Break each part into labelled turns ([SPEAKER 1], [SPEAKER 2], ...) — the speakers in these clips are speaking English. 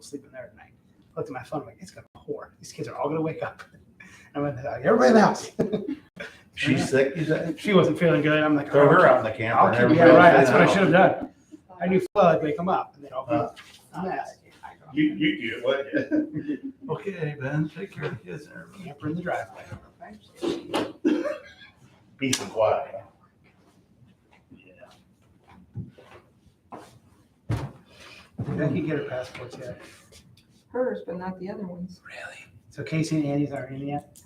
[SPEAKER 1] sleeping there at night. I looked at my phone, I'm like, it's gonna be a whore. These kids are all gonna wake up. I went, everybody in the house.
[SPEAKER 2] She's sick, you said?
[SPEAKER 1] She wasn't feeling good. I'm like,
[SPEAKER 2] Throw her out in the camper.
[SPEAKER 1] I'll keep, yeah, right. That's what I should have done. I knew Flood, wake them up, and then I'll
[SPEAKER 2] You do it, wouldn't you? Okay, Ben, take care of the kids and everything.
[SPEAKER 1] camper in the driveway.
[SPEAKER 2] Peace and quiet.
[SPEAKER 1] Did Becky get her passports yet?
[SPEAKER 3] Hers, but not the other ones.
[SPEAKER 1] Really? So Casey and Andy's aren't in yet?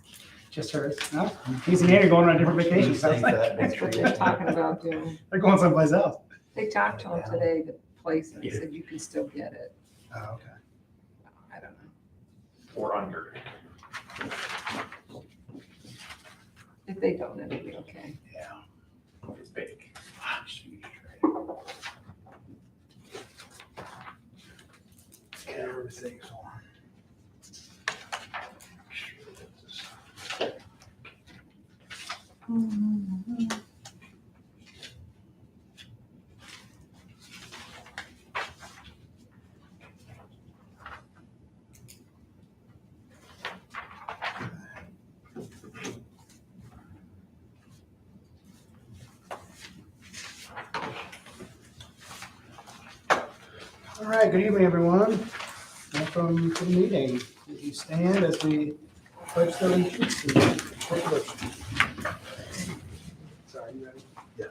[SPEAKER 1] Just hers? No? Casey and Andy are going on different vacations.
[SPEAKER 2] Think that.
[SPEAKER 3] That's what they're talking about doing.
[SPEAKER 1] They're going someplace else.
[SPEAKER 3] They talked to them today, the place, and they said you can still get it.
[SPEAKER 1] Oh, okay.
[SPEAKER 3] I don't know.
[SPEAKER 2] Or under.
[SPEAKER 3] If they don't, it'll be okay.
[SPEAKER 1] Yeah.
[SPEAKER 2] It's big.
[SPEAKER 1] Everything's on. All right, good evening, everyone. Welcome to the meeting. Would you stand as we pledge the allegiance to the corporation? Sorry, you ready? Yeah.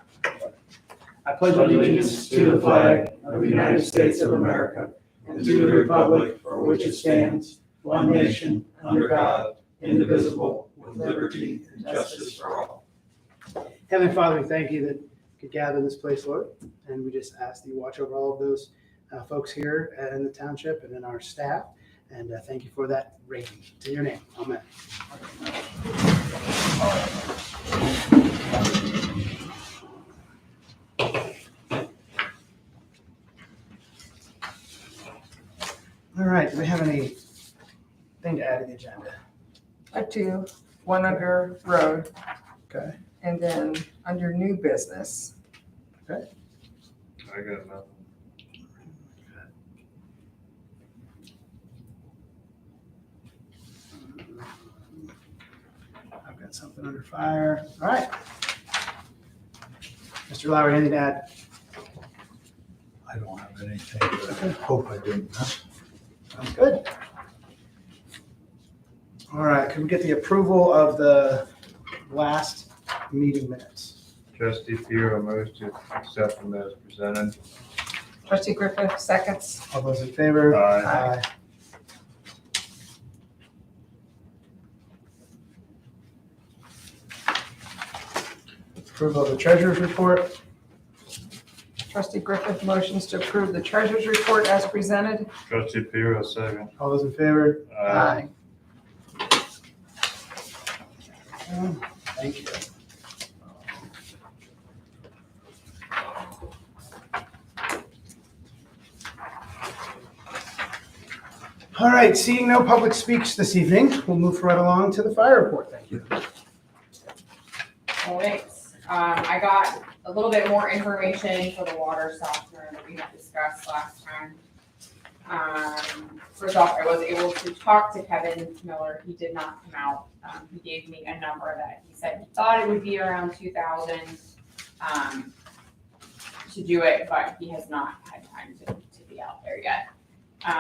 [SPEAKER 1] I pledge
[SPEAKER 4] allegiance to the flag of the United States of America and to the republic for which it stands, one nation, under God, indivisible, with liberty and justice for all.
[SPEAKER 1] Heavenly Father, we thank you that we could gather in this place, Lord, and we just ask that you watch over all of those folks here in the township and in our staff, and thank you for that rating. It's in your name, amen. All right, do we have anything to add to the agenda?
[SPEAKER 3] I have two, one under road,
[SPEAKER 1] Okay.
[SPEAKER 3] and then under new business.
[SPEAKER 4] I got nothing.
[SPEAKER 1] I've got something under fire. All right. Mr. Lowry, anything to add?
[SPEAKER 4] I don't have anything, but I hope I didn't.
[SPEAKER 1] Sounds good. All right, can we get the approval of the last meeting minutes?
[SPEAKER 4] Trustee Theo moves to accept them as presented.
[SPEAKER 3] Trustee Griffith, seconds.
[SPEAKER 1] All those in favor?
[SPEAKER 4] Aye.
[SPEAKER 1] Approval of the treasurer's report.
[SPEAKER 3] Trustee Griffith motions to approve the treasurer's report as presented.
[SPEAKER 4] Trustee Theo, second.
[SPEAKER 1] All those in favor?
[SPEAKER 3] Aye.
[SPEAKER 1] Thank you. All right, seeing no public speaks this evening, we'll move right along to the fire report. Thank you.
[SPEAKER 5] All right, I got a little bit more information for the water softener that we had discussed last time. First off, I was able to talk to Kevin Miller. He did not come out. He gave me a number that he said he thought it would be around 2,000 to do it, but he has not had time to be out there yet.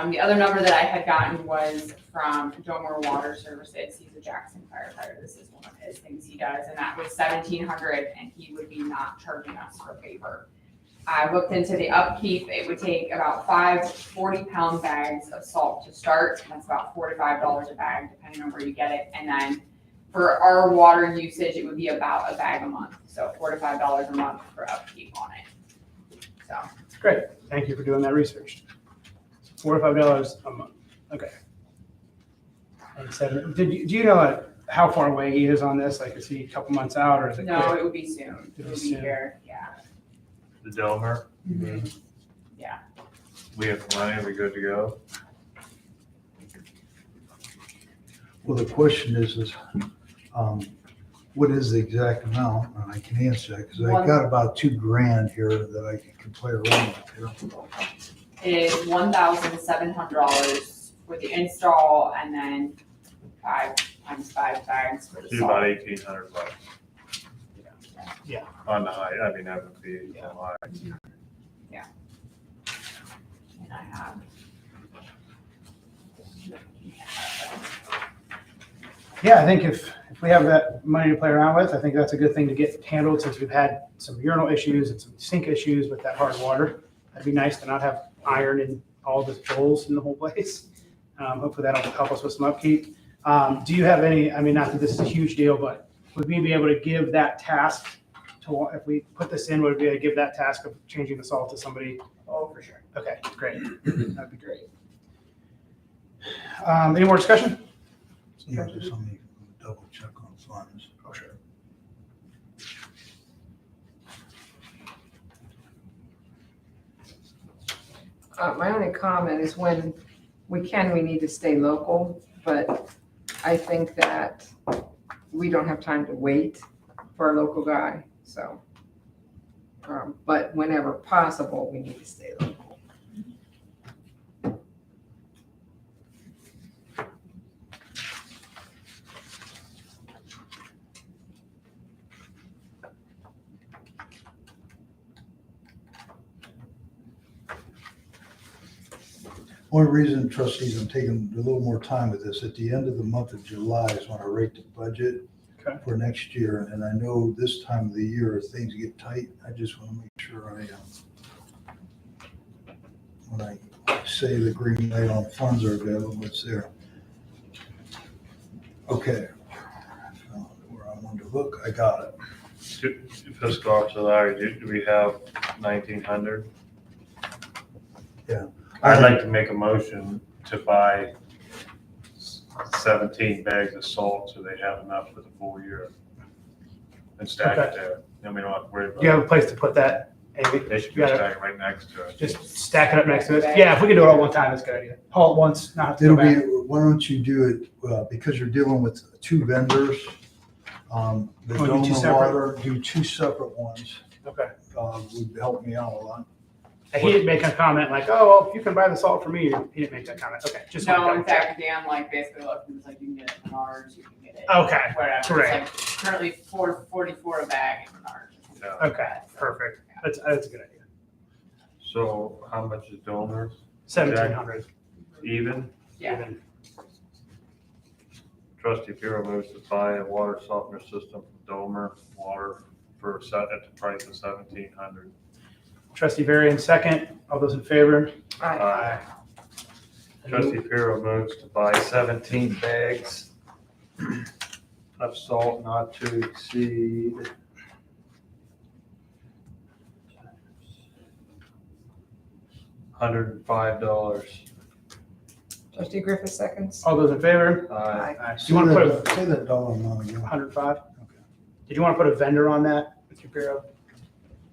[SPEAKER 5] The other number that I had gotten was from Domer Water Services. He's a Jackson firefighter. This is one of his things he does, and that was $1,700, and he would be not charging us for labor. I looked into the upkeep. It would take about 5 40-pound bags of salt to start. That's about $4 to $5 a bag, depending on where you get it. And then for our water usage, it would be about a bag a month. So $4 to $5 a month for upkeep on it. So
[SPEAKER 1] Great. Thank you for doing that research. $4 to $5 a month. Okay. And so, do you know how far away he is on this? Like, is he a couple months out, or is it?
[SPEAKER 5] no,
[SPEAKER 1] quick?
[SPEAKER 5] it would be soon. It would be here. Yeah.
[SPEAKER 4] The Domer,
[SPEAKER 5] Yeah.
[SPEAKER 4] we have the money, are we good to go?
[SPEAKER 6] Well, the question is, what is the exact amount? And I can answer that because I got about $2,000 here that I can play around with here.
[SPEAKER 5] is $1,700 for the install, and then 5 times 5 bags for the
[SPEAKER 2] See
[SPEAKER 5] salt.
[SPEAKER 2] about $1,800.
[SPEAKER 1] Yeah.
[SPEAKER 2] On the high, I mean, that would be on high.
[SPEAKER 5] And I have.
[SPEAKER 1] Yeah, I think if we have that money to play around with, I think that's a good thing to get handled since we've had some urinal issues and some sink issues with that hard water. That'd be nice to not have iron in all the bowls in the whole place. Hopefully that'll help us with some upkeep. Do you have any, I mean, not that this is a huge deal, but would we be able to give that task to, if we put this in, would we be able to give that task of changing the salt to somebody?
[SPEAKER 5] Oh, for sure.
[SPEAKER 1] Okay, great. That'd be great. Any more discussion?
[SPEAKER 6] Yeah, just let me double check on funds.
[SPEAKER 1] Oh, sure.
[SPEAKER 3] My only comment is when we need to stay local, but I think that we don't have time to wait for a local guy, so. But whenever possible, we need to stay local.
[SPEAKER 6] One reason, trustees, I'm taking a little more time with this, at the end of the month of July is when I rate the budget
[SPEAKER 1] Okay.
[SPEAKER 6] for next year, and I know this time of the year, things get tight. I just want to make sure when I say the green light on funds are available, it's there. Okay. Found where I wanted to look, I got it.
[SPEAKER 2] Fiscal Officer Larry, do we have 1,900?
[SPEAKER 6] Yeah.
[SPEAKER 2] I'd like to make a motion to buy 17 bags of salt so they have enough for the full year. And stack it there. Then we don't have to worry
[SPEAKER 1] Do you
[SPEAKER 2] about
[SPEAKER 1] have a place to put that, Amy?
[SPEAKER 2] it. They should be
[SPEAKER 1] You got it.
[SPEAKER 2] stacked right next to it.
[SPEAKER 1] Just stack it up next to it. Yeah, if we can do it all at one time, that's a good idea. Haul it once, not have to go
[SPEAKER 6] It'll be,
[SPEAKER 1] back.
[SPEAKER 6] why don't you do it, because you're dealing with two vendors, the
[SPEAKER 1] Oh, do two
[SPEAKER 6] Doma
[SPEAKER 1] separate?
[SPEAKER 6] Water, do two separate ones,
[SPEAKER 1] Okay.
[SPEAKER 6] would help me out a lot.
[SPEAKER 1] And he didn't make a comment like, oh, well, you can buy the salt from me. He didn't make that comment. Okay, just
[SPEAKER 5] No,
[SPEAKER 1] wanted
[SPEAKER 5] in
[SPEAKER 1] to double check.
[SPEAKER 5] fact, Dan like basically looked and was like, you can get it at Menards, you can get it.
[SPEAKER 1] Okay,
[SPEAKER 5] Whatever.
[SPEAKER 1] great.
[SPEAKER 5] It's like currently $4.44 a bag at Menards.
[SPEAKER 2] Yeah.
[SPEAKER 1] Okay, perfect. That's a good idea.
[SPEAKER 2] So how much is Domer's?
[SPEAKER 1] 1,700.
[SPEAKER 2] Even?
[SPEAKER 5] Yeah.
[SPEAKER 1] Even.
[SPEAKER 2] Trustee Bureau moves to buy a water softener system from Domer Water for at the price of 1,700.
[SPEAKER 1] Trustee Varian, second. All those in favor?
[SPEAKER 3] Aye.
[SPEAKER 2] Trustee Bureau moves to buy 17 bags of salt not to exceed $105.
[SPEAKER 3] Trustee Griffith seconds.
[SPEAKER 1] All those in favor?
[SPEAKER 3] Aye.
[SPEAKER 1] Do you want to put a
[SPEAKER 6] Say that dollar amount again.
[SPEAKER 1] 105? Okay. Did you want to put a vendor on that with your bureau?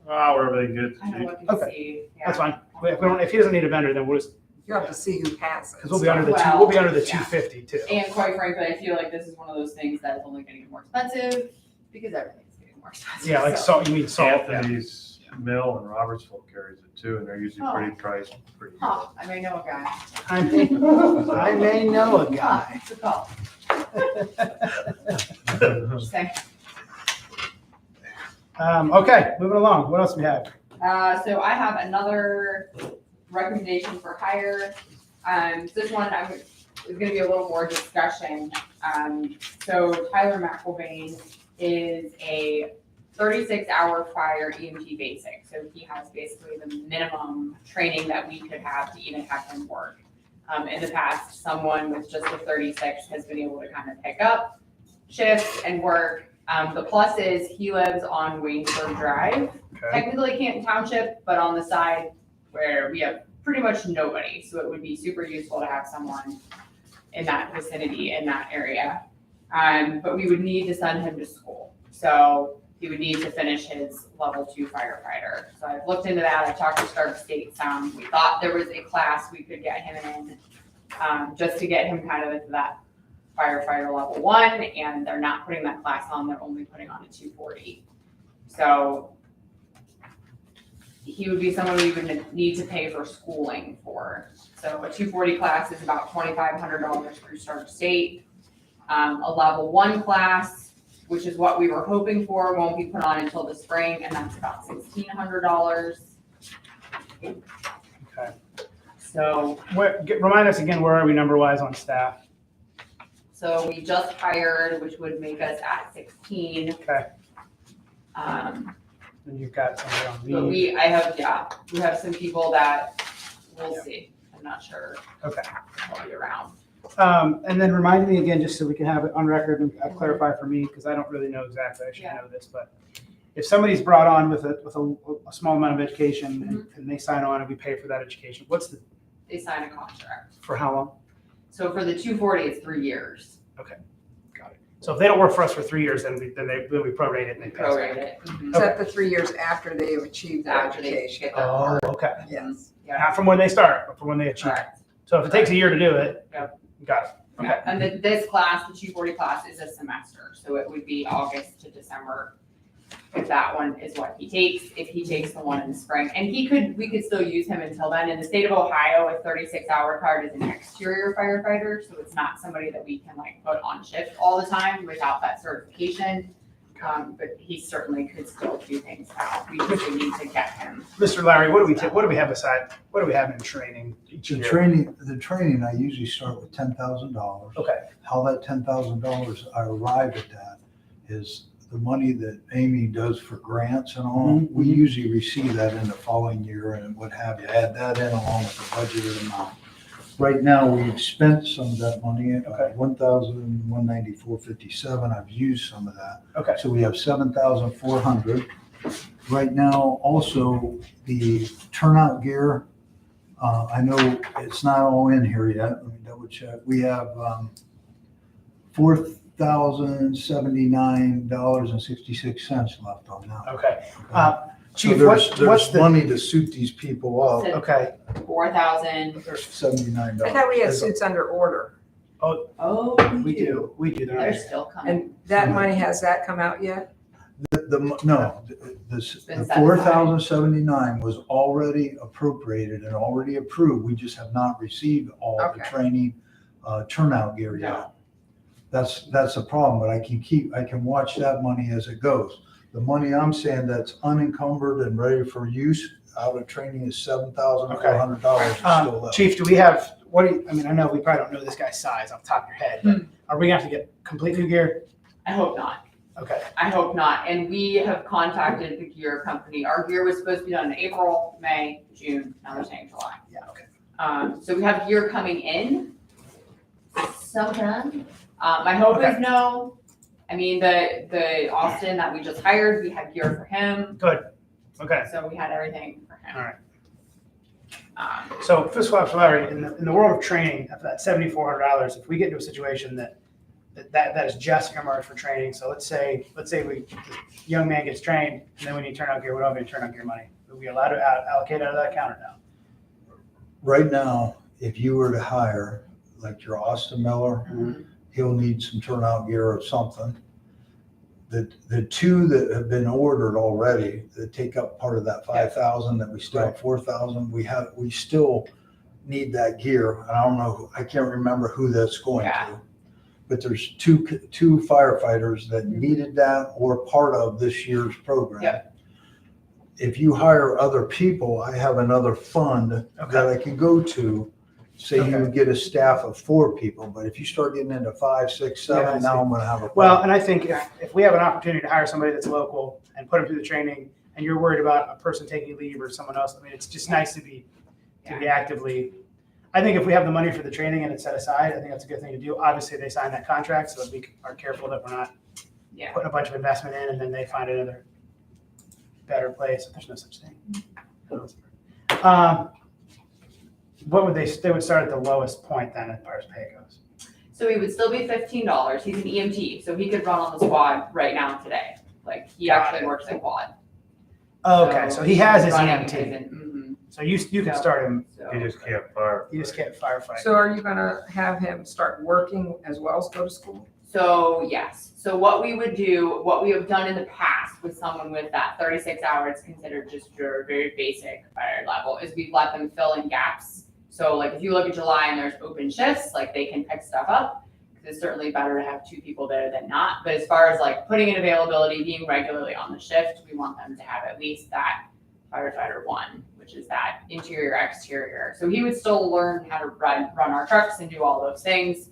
[SPEAKER 2] Wherever they get.
[SPEAKER 5] Kind of looking to
[SPEAKER 1] Okay.
[SPEAKER 5] see. Yeah.
[SPEAKER 1] That's fine. If he doesn't need a vendor, then we'll just,
[SPEAKER 3] You have to see who has it.
[SPEAKER 1] because we'll be under the
[SPEAKER 5] Well,
[SPEAKER 1] we'll be under the
[SPEAKER 5] yeah.
[SPEAKER 1] 250 too.
[SPEAKER 5] And quite frankly, I feel like this is one of those things that is only gonna get more expensive because everything's getting more expensive.
[SPEAKER 1] Yeah, like
[SPEAKER 5] so.
[SPEAKER 1] salt, you mean salt? Yeah.
[SPEAKER 2] Anthony's Mill and Robertsville carries it too, and they're usually
[SPEAKER 5] Oh.
[SPEAKER 2] pretty priced, pretty good.
[SPEAKER 5] Huh, I may know a guy.
[SPEAKER 1] I may know a guy.
[SPEAKER 5] It's a call. Just saying.
[SPEAKER 1] Okay, moving along. What else do we have?
[SPEAKER 5] So I have another recommendation for hire. This one is gonna be a little more discussion. So Tyler McElvain is a 36-hour fire EMT basic. So he has basically the minimum training that we could have to even have him work. In the past, someone with just a 36 has been able to kind of pick up shifts and work. The plus is he lives on Waynesburg Drive,
[SPEAKER 1] Okay.
[SPEAKER 5] technically Canton Township, but on the side where we have pretty much nobody. So it would be super useful to have someone in that vicinity, in that area. But we would need to send him to school. So he would need to finish his level 2 firefighter. So I've looked into that. I talked to Stark State some. We thought there was a class we could get him in, just to get him kind of into that firefighter level 1, and they're not putting that class on, they're only putting on a 240. So he would be someone we would need to pay for schooling for. So a 240 class is about $2,500 through Start State. A level 1 class, which is what we were hoping for, won't be put on until the spring, and that's about $1,600.
[SPEAKER 1] Okay.
[SPEAKER 5] So,
[SPEAKER 1] Remind us again, where are we number-wise on staff?
[SPEAKER 5] so we just hired, which would make us at 16.
[SPEAKER 1] Okay.
[SPEAKER 5] Um,
[SPEAKER 1] And you've got somebody on
[SPEAKER 5] but
[SPEAKER 1] leave.
[SPEAKER 5] we have some people that we'll
[SPEAKER 1] Yeah.
[SPEAKER 5] see. I'm not sure
[SPEAKER 1] Okay.
[SPEAKER 5] I'll be around.
[SPEAKER 1] And then remind me again, just so we can have it on record and clarify for me, because I don't really know exactly, I should
[SPEAKER 5] Yeah.
[SPEAKER 1] know this, but if somebody's brought on with a small amount of education and they sign on and we pay for that education,
[SPEAKER 5] They sign a contract.
[SPEAKER 1] for how long?
[SPEAKER 5] So for the 240, it's 3 years.
[SPEAKER 1] Got it. So if they don't work for us for 3 years, then we prorate it and they pay us.
[SPEAKER 5] Prorate it.
[SPEAKER 3] Is that the 3 years after they have achieved their
[SPEAKER 5] After they
[SPEAKER 3] education?
[SPEAKER 5] get that
[SPEAKER 1] Oh,
[SPEAKER 5] part.
[SPEAKER 1] okay.
[SPEAKER 3] Yes.
[SPEAKER 5] Yeah,
[SPEAKER 1] Not from when they start, but from when they achieve.
[SPEAKER 5] correct.
[SPEAKER 1] So if it takes a year to do it,
[SPEAKER 5] Yep.
[SPEAKER 1] got it. Okay.
[SPEAKER 5] Yeah, and this class, the 240 class, is a semester, so it would be August to December. If that one is what he takes, if he takes the one in the spring, and we could still use him until then. In the state of Ohio, a 36-hour card is an exterior firefighter, so it's not somebody that we can like put on shift all the time without that certification. But he certainly could still do things now. We just would need to get him.
[SPEAKER 1] Mr. Larry, what do we have aside, what do we have in training each
[SPEAKER 6] The
[SPEAKER 1] year?
[SPEAKER 6] training, I usually start with $10,000.
[SPEAKER 1] Okay,
[SPEAKER 6] How that $10,000, I arrive at that is the money that Amy does for grants and all.
[SPEAKER 1] Mhm.
[SPEAKER 6] We usually receive that in the following year and what have you. Add that in along with the budgeted amount. Right now, we've spent some of that money,
[SPEAKER 1] Okay.
[SPEAKER 6] $1,194.57. I've used some of that.
[SPEAKER 1] okay.
[SPEAKER 6] So we have 7,400. Right now, also, the turnout gear, I know it's not all in here yet. Let me double check. We have $4,079.66 left on that.
[SPEAKER 1] Okay.
[SPEAKER 6] So
[SPEAKER 1] Chief,
[SPEAKER 6] there's
[SPEAKER 1] what's the,
[SPEAKER 6] money to suit these people up.
[SPEAKER 1] okay,
[SPEAKER 5] 4,000.
[SPEAKER 6] There's $79.
[SPEAKER 3] I thought we had suits under order,
[SPEAKER 5] Oh,
[SPEAKER 1] we do.
[SPEAKER 5] They're
[SPEAKER 1] They're
[SPEAKER 5] still coming.
[SPEAKER 3] and that money, has that come out yet?
[SPEAKER 6] No,
[SPEAKER 5] been
[SPEAKER 6] the
[SPEAKER 5] set
[SPEAKER 6] 4,079 was already appropriated and already approved. We just have not received all the
[SPEAKER 3] Okay.
[SPEAKER 6] training turnout gear yet. That's a problem, but I can watch that money as it goes. The money I'm saying that's unencumbered and ready for use out of training is $7,400 still left.
[SPEAKER 1] Chief, do we have, I know we probably don't know this guy's size off the top of your head, but are we gonna have to get complete new gear?
[SPEAKER 5] I hope not.
[SPEAKER 1] Okay,
[SPEAKER 5] I hope not. And we have contacted the gear company. Our gear was supposed to be done in April, May, June, now they're saying July.
[SPEAKER 1] yeah, okay.
[SPEAKER 5] So we have gear coming in sometime. My hope
[SPEAKER 1] Okay.
[SPEAKER 5] is no. I mean, the Austin that we just hired, we had gear for him,
[SPEAKER 1] Good, okay.
[SPEAKER 5] so we had everything for him.
[SPEAKER 1] All right.
[SPEAKER 5] Um,
[SPEAKER 1] So fiscal officer Larry, in the world of training, for that $7,400, if we get into a situation that is just earmarked for training, so let's say the young man gets trained and then we need turnout gear, we don't have any turnout gear money. Are we allowed to allocate out of that account or no?
[SPEAKER 6] Right now, if you were to hire, like your Austin Miller, he'll need some turnout gear or something. The two that have been ordered already, that take up part of that 5,000, that we still have 4,000, we still need that gear. And I don't know, I can't remember who that's going
[SPEAKER 5] Yeah.
[SPEAKER 6] to. But there's two firefighters that needed that or part of this year's program.
[SPEAKER 5] Yep.
[SPEAKER 6] If you hire other people, I have another fund that I can go to. Say you
[SPEAKER 1] Okay.
[SPEAKER 6] would get a staff of 4 people, but if you start getting into 5, 6, 7,
[SPEAKER 1] Yeah, I
[SPEAKER 6] now
[SPEAKER 1] see.
[SPEAKER 6] I'm gonna have a problem.
[SPEAKER 1] Well, and I think if we have an opportunity to hire somebody that's local and put them through the training, and you're worried about a person taking leave or someone else, I mean, it's just nice to be actively. I think if we have the money for the training and it's set aside, I think that's a good thing to do. Obviously, they sign that contract, so that we are careful that we're not
[SPEAKER 5] Yeah.
[SPEAKER 1] putting a bunch of investment in and then they find another better place. There's no such thing. What would they would start at the lowest point then as far as pay goes?
[SPEAKER 5] So he would still be $15. He's an EMT, so he could run on the squad right now today. Like, he
[SPEAKER 1] Got
[SPEAKER 5] actually
[SPEAKER 1] it.
[SPEAKER 5] works at quad.
[SPEAKER 1] Okay, so he has his
[SPEAKER 5] running
[SPEAKER 1] EMT.
[SPEAKER 5] isn't-
[SPEAKER 1] So you can
[SPEAKER 5] Yeah.
[SPEAKER 1] start him,
[SPEAKER 5] so.
[SPEAKER 2] You just can't fire.
[SPEAKER 1] you just can't firefight.
[SPEAKER 3] So are you gonna have him start working as well as go to school?
[SPEAKER 5] So yes, so what we would do, what we have done in the past with someone with that 36 hours considered just your very basic fire level is we let them fill in gaps. So like if you look at July and there's open shifts, like they can pick stuff up. Because it's certainly better to have 2 people there than not. But as far as like putting in availability, being regularly on the shift, we want them to have at least that firefighter 1, which is that interior exterior. So he would still learn how to run our trucks and do all those things.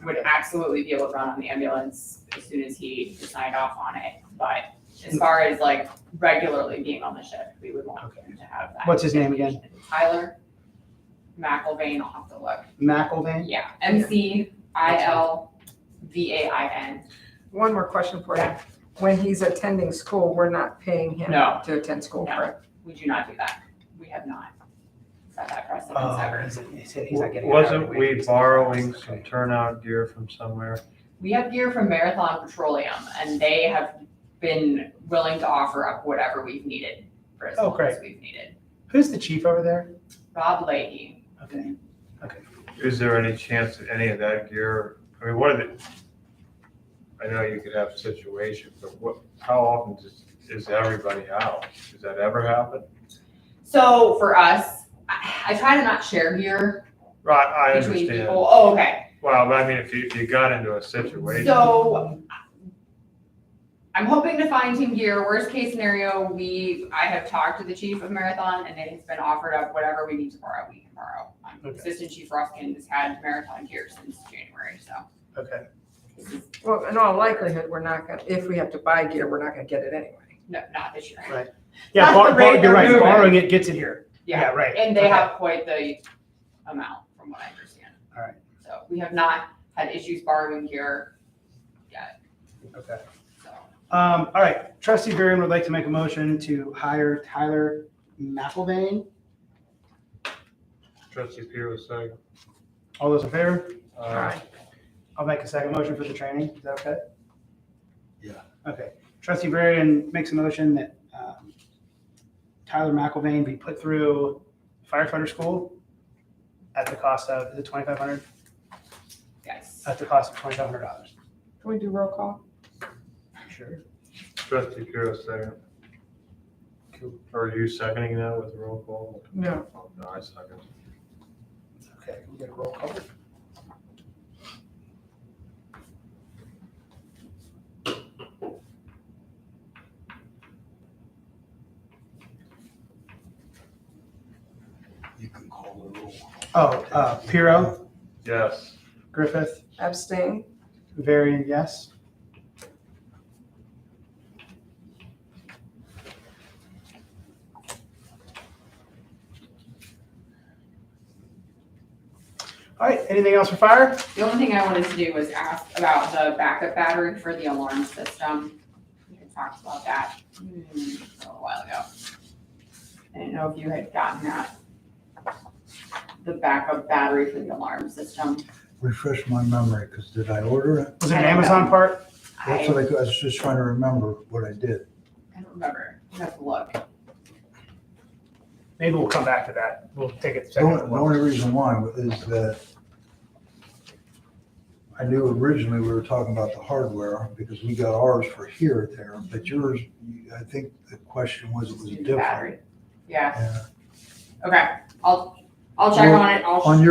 [SPEAKER 5] Would absolutely be able to run on the ambulance as soon as he signed off on it. But as far as like regularly being on the shift, we would want him to have that.
[SPEAKER 1] What's his name again?
[SPEAKER 5] Tyler McIlvain. I'll have to look.
[SPEAKER 1] McIlvain?
[SPEAKER 5] Yeah, McIlvain.
[SPEAKER 3] One more question for you. When he's attending school, we're not paying him
[SPEAKER 5] No.
[SPEAKER 3] to attend school,
[SPEAKER 5] No.
[SPEAKER 3] correct?
[SPEAKER 5] We do not do that. We have not set that precedent
[SPEAKER 1] Oh,
[SPEAKER 5] ever.
[SPEAKER 1] he's not getting.
[SPEAKER 2] Wasn't we borrowing some turnout gear from somewhere?
[SPEAKER 5] We have gear from Marathon Petroleum, and they have been willing to offer up whatever we've needed for as
[SPEAKER 1] Oh,
[SPEAKER 5] long
[SPEAKER 1] great.
[SPEAKER 5] as we've needed.
[SPEAKER 1] Who's the chief over there?
[SPEAKER 5] Rob Leahy.
[SPEAKER 1] Okay.
[SPEAKER 2] Is there any chance that any of that gear, I mean, what are the, I know you could have situations, but how often is everybody out? Does that ever happen?
[SPEAKER 5] So for us, I try to not share gear
[SPEAKER 2] Right, I
[SPEAKER 5] between
[SPEAKER 2] understand.
[SPEAKER 5] people. Oh, okay.
[SPEAKER 2] Well, but I mean, if you got into a situation.
[SPEAKER 5] So I'm hoping to find him gear. Worst case scenario, I have talked to the chief of Marathon and it has been offered up whatever we need to borrow, we can borrow.
[SPEAKER 1] Okay.
[SPEAKER 5] Assistant Chief Ruskin has had Marathon gear since January, so.
[SPEAKER 1] Okay.
[SPEAKER 3] Well, in all likelihood, we're not gonna, if we have to buy gear, we're not gonna get it anyway.
[SPEAKER 5] No, not this year.
[SPEAKER 1] Right. Yeah,
[SPEAKER 5] That's the rate
[SPEAKER 1] you're right.
[SPEAKER 5] they're moving.
[SPEAKER 1] Borrowing it gets it here. Yeah, right.
[SPEAKER 5] And they
[SPEAKER 1] Okay.
[SPEAKER 5] have quite the amount from what I understand.
[SPEAKER 1] All right.
[SPEAKER 5] So we have not had issues borrowing gear yet,
[SPEAKER 1] Okay.
[SPEAKER 5] so.
[SPEAKER 1] All right. Trustee Varian would like to make a motion to hire Tyler McIlvain.
[SPEAKER 2] Trustee Pierce, second.
[SPEAKER 1] All those in favor?
[SPEAKER 3] Aye.
[SPEAKER 1] I'll make a second motion for the training. Is that okay?
[SPEAKER 6] Yeah.
[SPEAKER 1] Okay. Trustee Varian makes a motion that Tyler McIlvain be put through firefighter school at the cost of, is it $2,500?
[SPEAKER 5] Yes.
[SPEAKER 1] At the cost of $2,500.
[SPEAKER 3] Can we do roll call?
[SPEAKER 1] Sure.
[SPEAKER 2] Trustee Pierce, second. Are you seconding that with roll call?
[SPEAKER 3] No.
[SPEAKER 2] Oh, no, I second.
[SPEAKER 1] Okay, can we get a roll call?
[SPEAKER 6] You can call the roll.
[SPEAKER 1] Oh, Piro,
[SPEAKER 2] Yes.
[SPEAKER 1] Griffith,
[SPEAKER 3] Abstain?
[SPEAKER 1] Varian, yes. All right, anything else for fire?
[SPEAKER 5] The only thing I wanted to do was ask about the backup battery for the alarm system. We had talked about that a little while ago. I didn't know if you had gotten that. The backup battery for the alarm system.
[SPEAKER 6] Refresh my memory, because did I order it?
[SPEAKER 1] Was it an
[SPEAKER 5] I don't
[SPEAKER 1] Amazon
[SPEAKER 5] know.
[SPEAKER 1] part?
[SPEAKER 6] That's what I was just trying to remember what I did.
[SPEAKER 5] I don't remember. I have to look.
[SPEAKER 1] Maybe we'll come back to that. We'll take it
[SPEAKER 6] The
[SPEAKER 1] second.
[SPEAKER 6] only reason why is that I knew originally we were talking about the hardware because we got ours for here there, but yours, I think the question was, it was
[SPEAKER 5] The
[SPEAKER 6] different.
[SPEAKER 5] battery. Yeah,
[SPEAKER 6] Yeah.
[SPEAKER 5] okay. I'll check on it.
[SPEAKER 6] On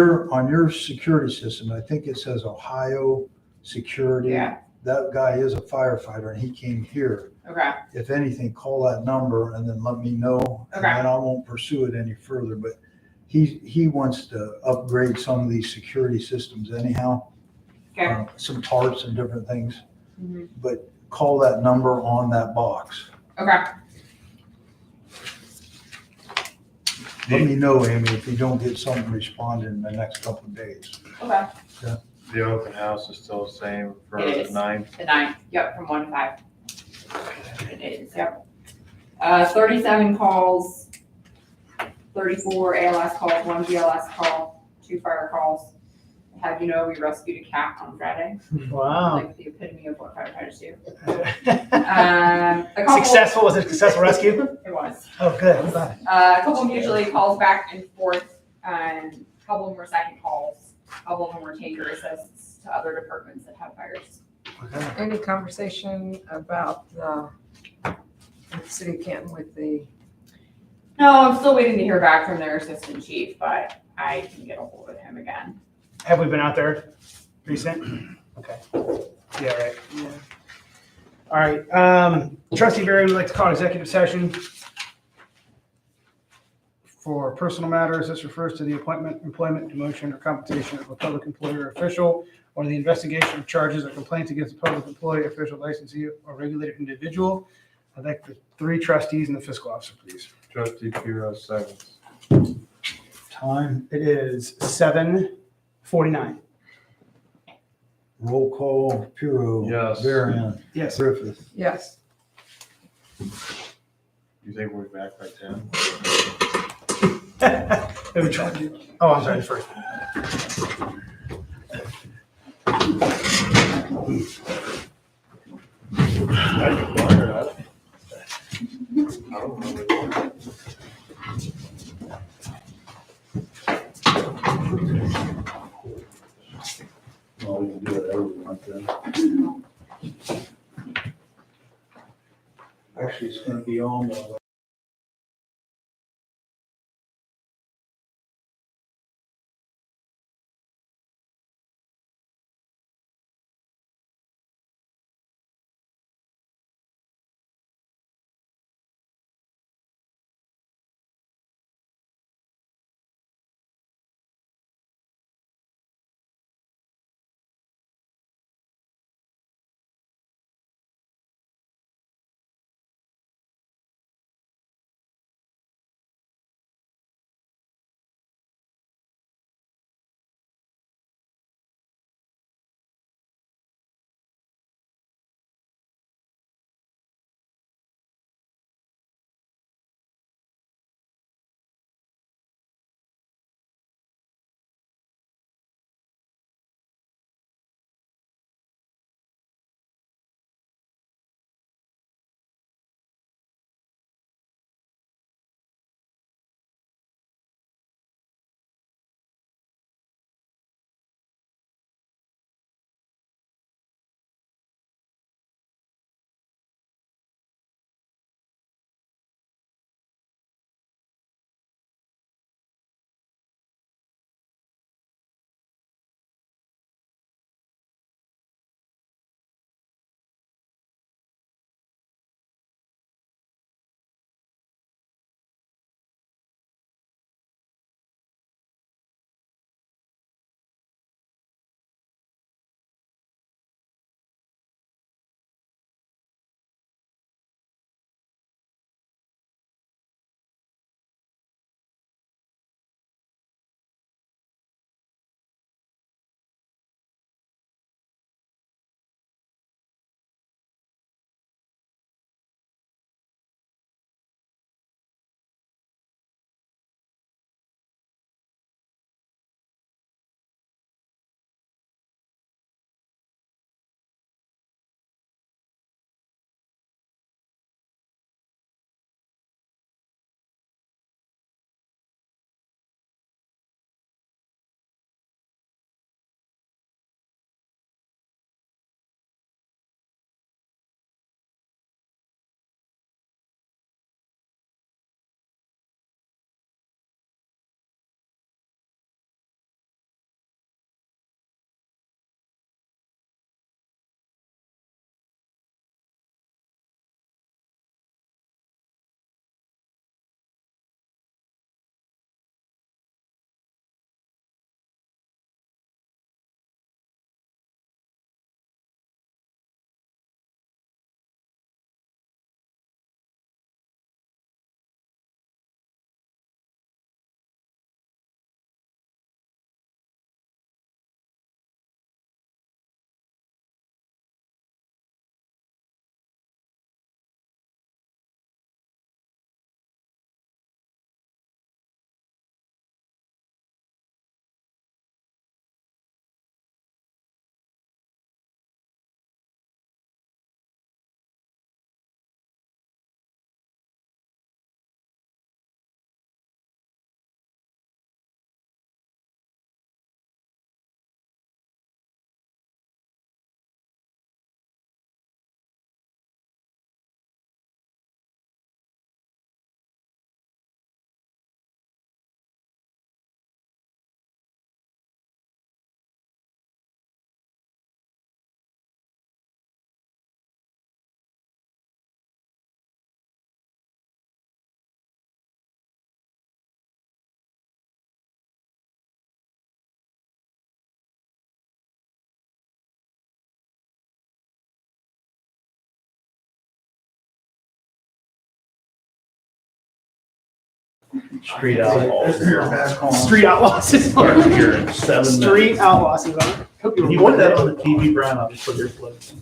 [SPEAKER 6] your security system, I think it says Ohio Security.
[SPEAKER 5] Yeah,
[SPEAKER 6] That guy is a firefighter and he came here.
[SPEAKER 5] okay,
[SPEAKER 6] If anything, call that number and then let me know. And
[SPEAKER 5] Okay.
[SPEAKER 6] then I won't pursue it any further, but he wants to upgrade some of these security systems anyhow.
[SPEAKER 5] okay.
[SPEAKER 6] Some parts and different things,
[SPEAKER 5] Mhm.
[SPEAKER 6] but call that number on that box.
[SPEAKER 5] Okay,
[SPEAKER 6] Let me know, Amy, if you don't get something responded in the next couple of days.
[SPEAKER 5] okay.
[SPEAKER 2] The open house is still the same for
[SPEAKER 5] It
[SPEAKER 2] the
[SPEAKER 5] is.
[SPEAKER 2] 9th.
[SPEAKER 5] The 9th, yep, from 1 to 5. It is, yep. 37 calls, 34 ALS calls, 1 BLS call, 2 fire calls. Have you know, we rescued a cat on Friday,
[SPEAKER 1] Wow.
[SPEAKER 5] like the epitome of what firefighters do. A couple,
[SPEAKER 1] Successful, was it a successful rescue?
[SPEAKER 5] it was.
[SPEAKER 1] Oh, good, I'm glad.
[SPEAKER 5] A couple mutually calls back and forth, and a couple more second calls. couple of them were taker assists to other departments that have fires.
[SPEAKER 1] Okay.
[SPEAKER 3] Any conversation about the city of Canton with the,
[SPEAKER 5] No, I'm still waiting to hear back from their assistant chief, but I can get a hold of him again.
[SPEAKER 1] Have we been out there recent? Okay. Yeah, right.
[SPEAKER 3] yeah,
[SPEAKER 1] All right. Trustee Barry would like to call executive session for personal matters. This refers to the appointment, employment, demotion, or compensation of a public employee or official, or the investigation of charges or complaints against a public employee, official, licensee, or regulated individual. I'd like the 3 trustees and the fiscal officer, please.
[SPEAKER 2] Trustee Puro seconds.
[SPEAKER 1] Time, it is 7:49.
[SPEAKER 6] Roll call, Puro.
[SPEAKER 2] Yes.
[SPEAKER 6] Varian.
[SPEAKER 1] Yes.
[SPEAKER 6] Griffith.
[SPEAKER 3] yes.
[SPEAKER 2] You think we'll be back by 10?
[SPEAKER 1] Who would try? Oh, I'm sorry, first.
[SPEAKER 2] I can wonder that. I don't know.
[SPEAKER 6] Well, we can do whatever we want then. Actually, it's gonna be on
[SPEAKER 4] Street outlaws.
[SPEAKER 1] Street Outlaws is
[SPEAKER 4] Here
[SPEAKER 1] on.
[SPEAKER 4] in 7 minutes.
[SPEAKER 1] Street Outlaws is on. Hope you
[SPEAKER 4] You want
[SPEAKER 1] recorded
[SPEAKER 4] that on
[SPEAKER 1] that.
[SPEAKER 4] the TV, Brian? I'll just put your place.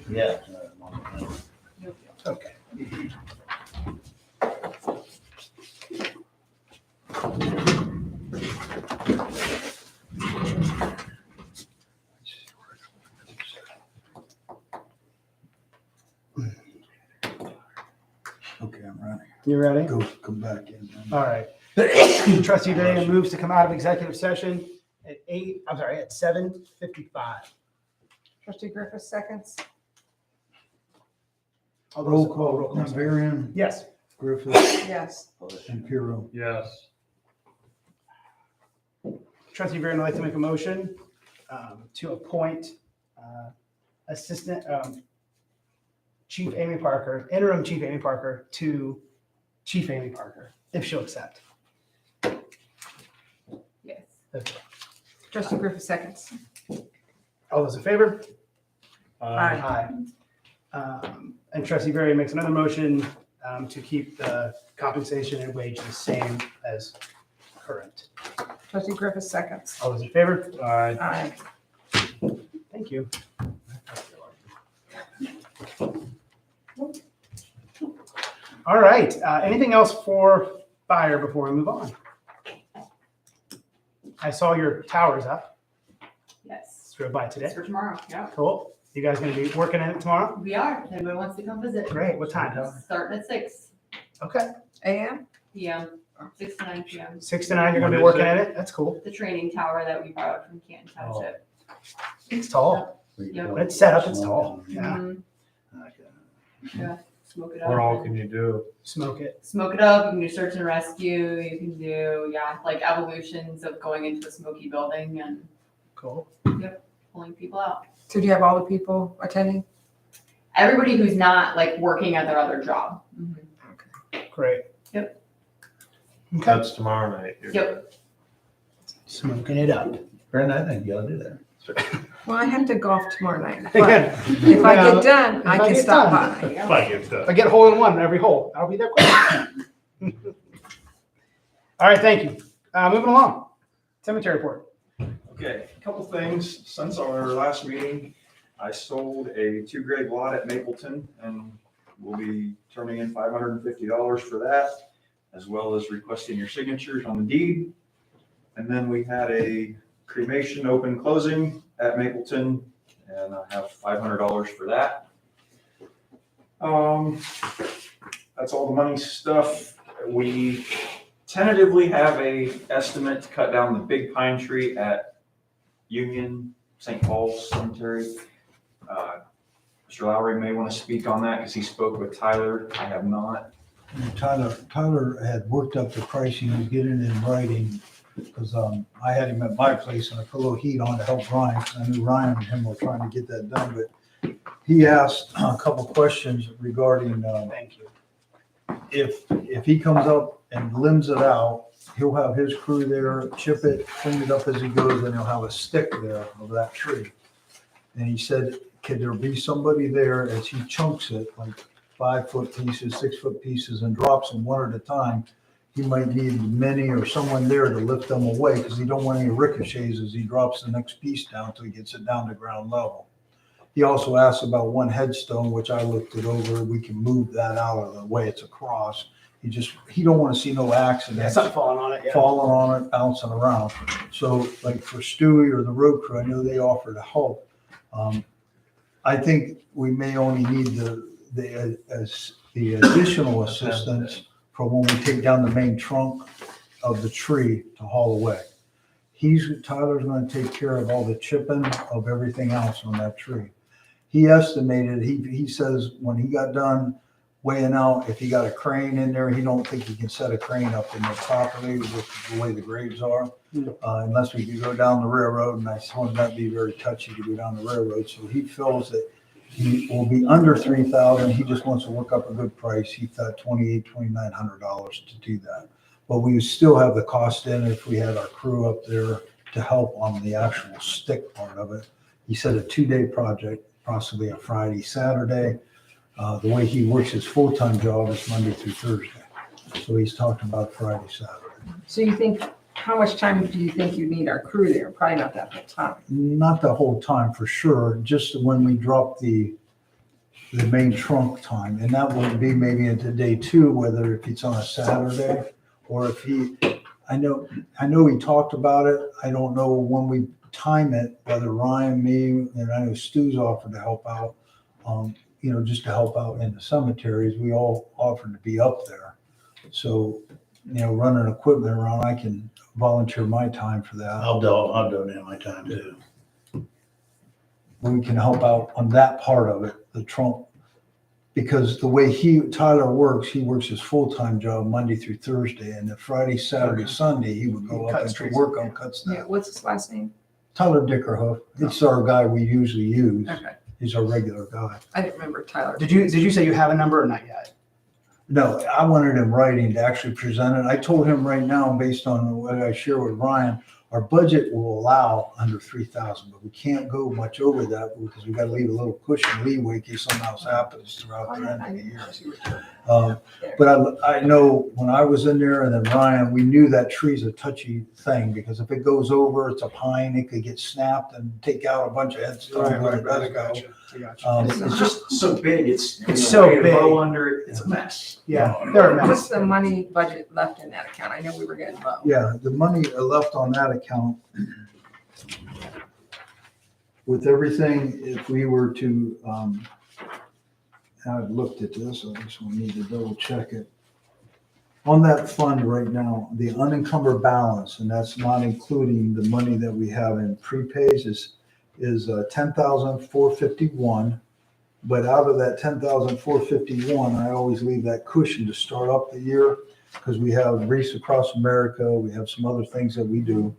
[SPEAKER 4] Yeah.
[SPEAKER 1] Okay.
[SPEAKER 6] Okay, I'm ready.
[SPEAKER 1] You ready?
[SPEAKER 6] Go, come back in.
[SPEAKER 1] All right. Trustee Day moves to come out of executive session at 7:55.
[SPEAKER 3] Trustee Griffith seconds.
[SPEAKER 1] All those-
[SPEAKER 6] Roll call,
[SPEAKER 1] roll call, sorry.
[SPEAKER 6] Varian,
[SPEAKER 1] Yes.
[SPEAKER 6] Griffith,
[SPEAKER 3] Yes.
[SPEAKER 6] and Piero.
[SPEAKER 2] Yes.
[SPEAKER 1] Trustee Varian would like to make a motion to appoint Assistant Chief Amy Parker, Interim Chief Amy Parker to Chief Amy Parker, if she'll accept.
[SPEAKER 5] Yes.
[SPEAKER 1] Okay.
[SPEAKER 3] Trustee Griffith seconds.
[SPEAKER 1] All those in favor?
[SPEAKER 3] Aye.
[SPEAKER 1] And Trustee Varian makes another motion to keep the compensation and wage the same as current.
[SPEAKER 3] Trustee Griffith seconds.
[SPEAKER 1] All those in favor?
[SPEAKER 2] Aye.
[SPEAKER 3] Aye.
[SPEAKER 1] Thank you. All right, anything else for fire before we move on? I saw your towers up,
[SPEAKER 5] Yes.
[SPEAKER 1] drove by
[SPEAKER 5] It's
[SPEAKER 1] today.
[SPEAKER 5] for tomorrow, yeah.
[SPEAKER 1] Cool. You guys gonna be working in it tomorrow?
[SPEAKER 5] We are, if anybody wants to come visit.
[SPEAKER 1] Great, what time?
[SPEAKER 5] Starting at 6
[SPEAKER 1] Okay,
[SPEAKER 3] AM?
[SPEAKER 5] PM, 6 to 9 PM.
[SPEAKER 1] 6 to 9, you're gonna be
[SPEAKER 2] What is
[SPEAKER 1] working
[SPEAKER 2] it?
[SPEAKER 1] in it? That's cool.
[SPEAKER 5] The training tower that we borrowed from Canton Township.
[SPEAKER 1] It's tall.
[SPEAKER 5] Yeah.
[SPEAKER 1] When it's set up, it's tall. Yeah.
[SPEAKER 5] Mhm. Yeah, smoke it up.
[SPEAKER 2] What all
[SPEAKER 5] and
[SPEAKER 2] can you do?
[SPEAKER 1] Smoke it.
[SPEAKER 5] Smoke it up, you can do search and rescue, you can do, yeah, like evolutions of going into a smoky building and
[SPEAKER 1] Cool.
[SPEAKER 5] pulling people out.
[SPEAKER 3] So do you have all the people attending?
[SPEAKER 5] Everybody who's not like working at their other job.
[SPEAKER 1] Great.
[SPEAKER 5] Yep.
[SPEAKER 1] Okay.
[SPEAKER 2] That's tomorrow night.
[SPEAKER 5] Yep.
[SPEAKER 1] Smoking it up.
[SPEAKER 4] Brandon, I think you ought to do that.
[SPEAKER 3] Well, I have to golf tomorrow night. But
[SPEAKER 1] Again,
[SPEAKER 3] if I get done, I
[SPEAKER 1] If I
[SPEAKER 3] can
[SPEAKER 1] get
[SPEAKER 3] stop
[SPEAKER 1] done.
[SPEAKER 3] by.
[SPEAKER 2] If I get
[SPEAKER 1] if I get a hole in one in every hole, I'll be there quick. All right, thank you. Moving along. Cemetery report.
[SPEAKER 7] Okay, a couple things. Since our last meeting, I sold a 2-grade lot at Mapleton and we'll be turning in $550 for that, as well as requesting your signatures on the deed. And then we had a cremation open closing at Mapleton and I have $500 for that. That's all the money stuff. We tentatively have a estimate to cut down the big pine tree at Union St. Paul's Cemetery. Mr. Lowry may want to speak on that because he spoke with Tyler. I have not.
[SPEAKER 6] Tyler had worked up the price, he was getting it in writing, because I had him at my place and I put a little heat on to help Ryan, because I knew Ryan and him were trying to get that done, but he asked a couple questions regarding,
[SPEAKER 1] Thank you.
[SPEAKER 6] if he comes up and limbs it out, he'll have his crew there, chip it, clean it up as he goes, and he'll have a stick there of that tree. And he said, could there be somebody there as he chunks it, like 5-foot pieces, 6-foot pieces, and drops them one at a time? He might need Minnie or someone there to lift them away, because he don't want any ricochets as he drops the next piece down till he gets it down to ground level. He also asked about one headstone, which I looked it over. We can move that out of the way. It's a cross. He don't want to see no
[SPEAKER 1] Yeah,
[SPEAKER 6] accidents
[SPEAKER 1] something falling on it. Yeah.
[SPEAKER 6] falling on it, bouncing around. So like for Stewie or the road crew, I know they offer to help. I think we may only need the additional assistance for when we take down the main trunk of the tree to haul away. Tyler's gonna take care of all the chipping of everything else on that tree. He estimated, he says when he got done weighing out, if he got a crane in there, he don't think he can set a crane up in there properly with the way the grades are, unless we could go down the railroad, and I told him that'd be very touchy to go down the railroad. So he feels that he will be under 3,000. He just wants to work up a good price. He thought $2,900 to do that. But we still have the cost in if we had our crew up there to help on the actual stick part of it. He said a 2-day project, possibly a Friday, Saturday. The way he works his full-time job is Monday through Thursday. So he's talking about Friday, Saturday.
[SPEAKER 3] So you think, how much time do you think you need our crew there? Probably not that much time.
[SPEAKER 6] Not the whole time for sure, just when we drop the main trunk time. And that would be maybe into day 2, whether if it's on a Saturday or if I know he talked about it. I don't know when we time it, whether Ryan, me, and I know Stu's offered to help out, just to help out in the cemeteries. We all offered to be up there. So, running equipment around, I can volunteer my time for that.
[SPEAKER 4] I'll donate my time too.
[SPEAKER 6] We can help out on that part of it, the trunk. Because the way Tyler works, he works his full-time job Monday through Thursday, and the Friday, Saturday, Sunday, he would go up and to work on cuts
[SPEAKER 3] Yeah,
[SPEAKER 6] now.
[SPEAKER 3] what's his last name?
[SPEAKER 6] Tyler Dickerhoof, it's our guy we usually use.
[SPEAKER 3] Okay,
[SPEAKER 6] He's our regular guy.
[SPEAKER 3] I didn't remember Tyler.
[SPEAKER 1] Did you say you have a number or not yet?
[SPEAKER 6] No, I wanted him writing to actually present it. I told him right now, based on what I share with Ryan, our budget will allow under 3,000, but we can't go much over that because we got to leave a little cushion leeway in case something else happens throughout the end of the year. But I know when I was in there and then Ryan, we knew that tree's a touchy thing because if it goes over, it's a pine, it could get snapped and take out a bunch of headstones.
[SPEAKER 1] Right,
[SPEAKER 6] when
[SPEAKER 1] I
[SPEAKER 6] it does
[SPEAKER 1] got
[SPEAKER 6] go.
[SPEAKER 1] you. I got you.
[SPEAKER 7] It's just so big, it's
[SPEAKER 1] so big.
[SPEAKER 7] Blow under it, it's a mess.
[SPEAKER 1] Yeah, they're a mess.
[SPEAKER 3] What's the money budget left in that account? I know we were getting low.
[SPEAKER 6] Yeah, the money left on that account, with everything, if we were to, I've looked at this, I just need to double check it. On that fund right now, the unencumbered balance, and that's not including the money that we have in prepays, is 10,451. But out of that 10,451, I always leave that cushion to start up the year because we have Reefs Across America, we have some other things that we do.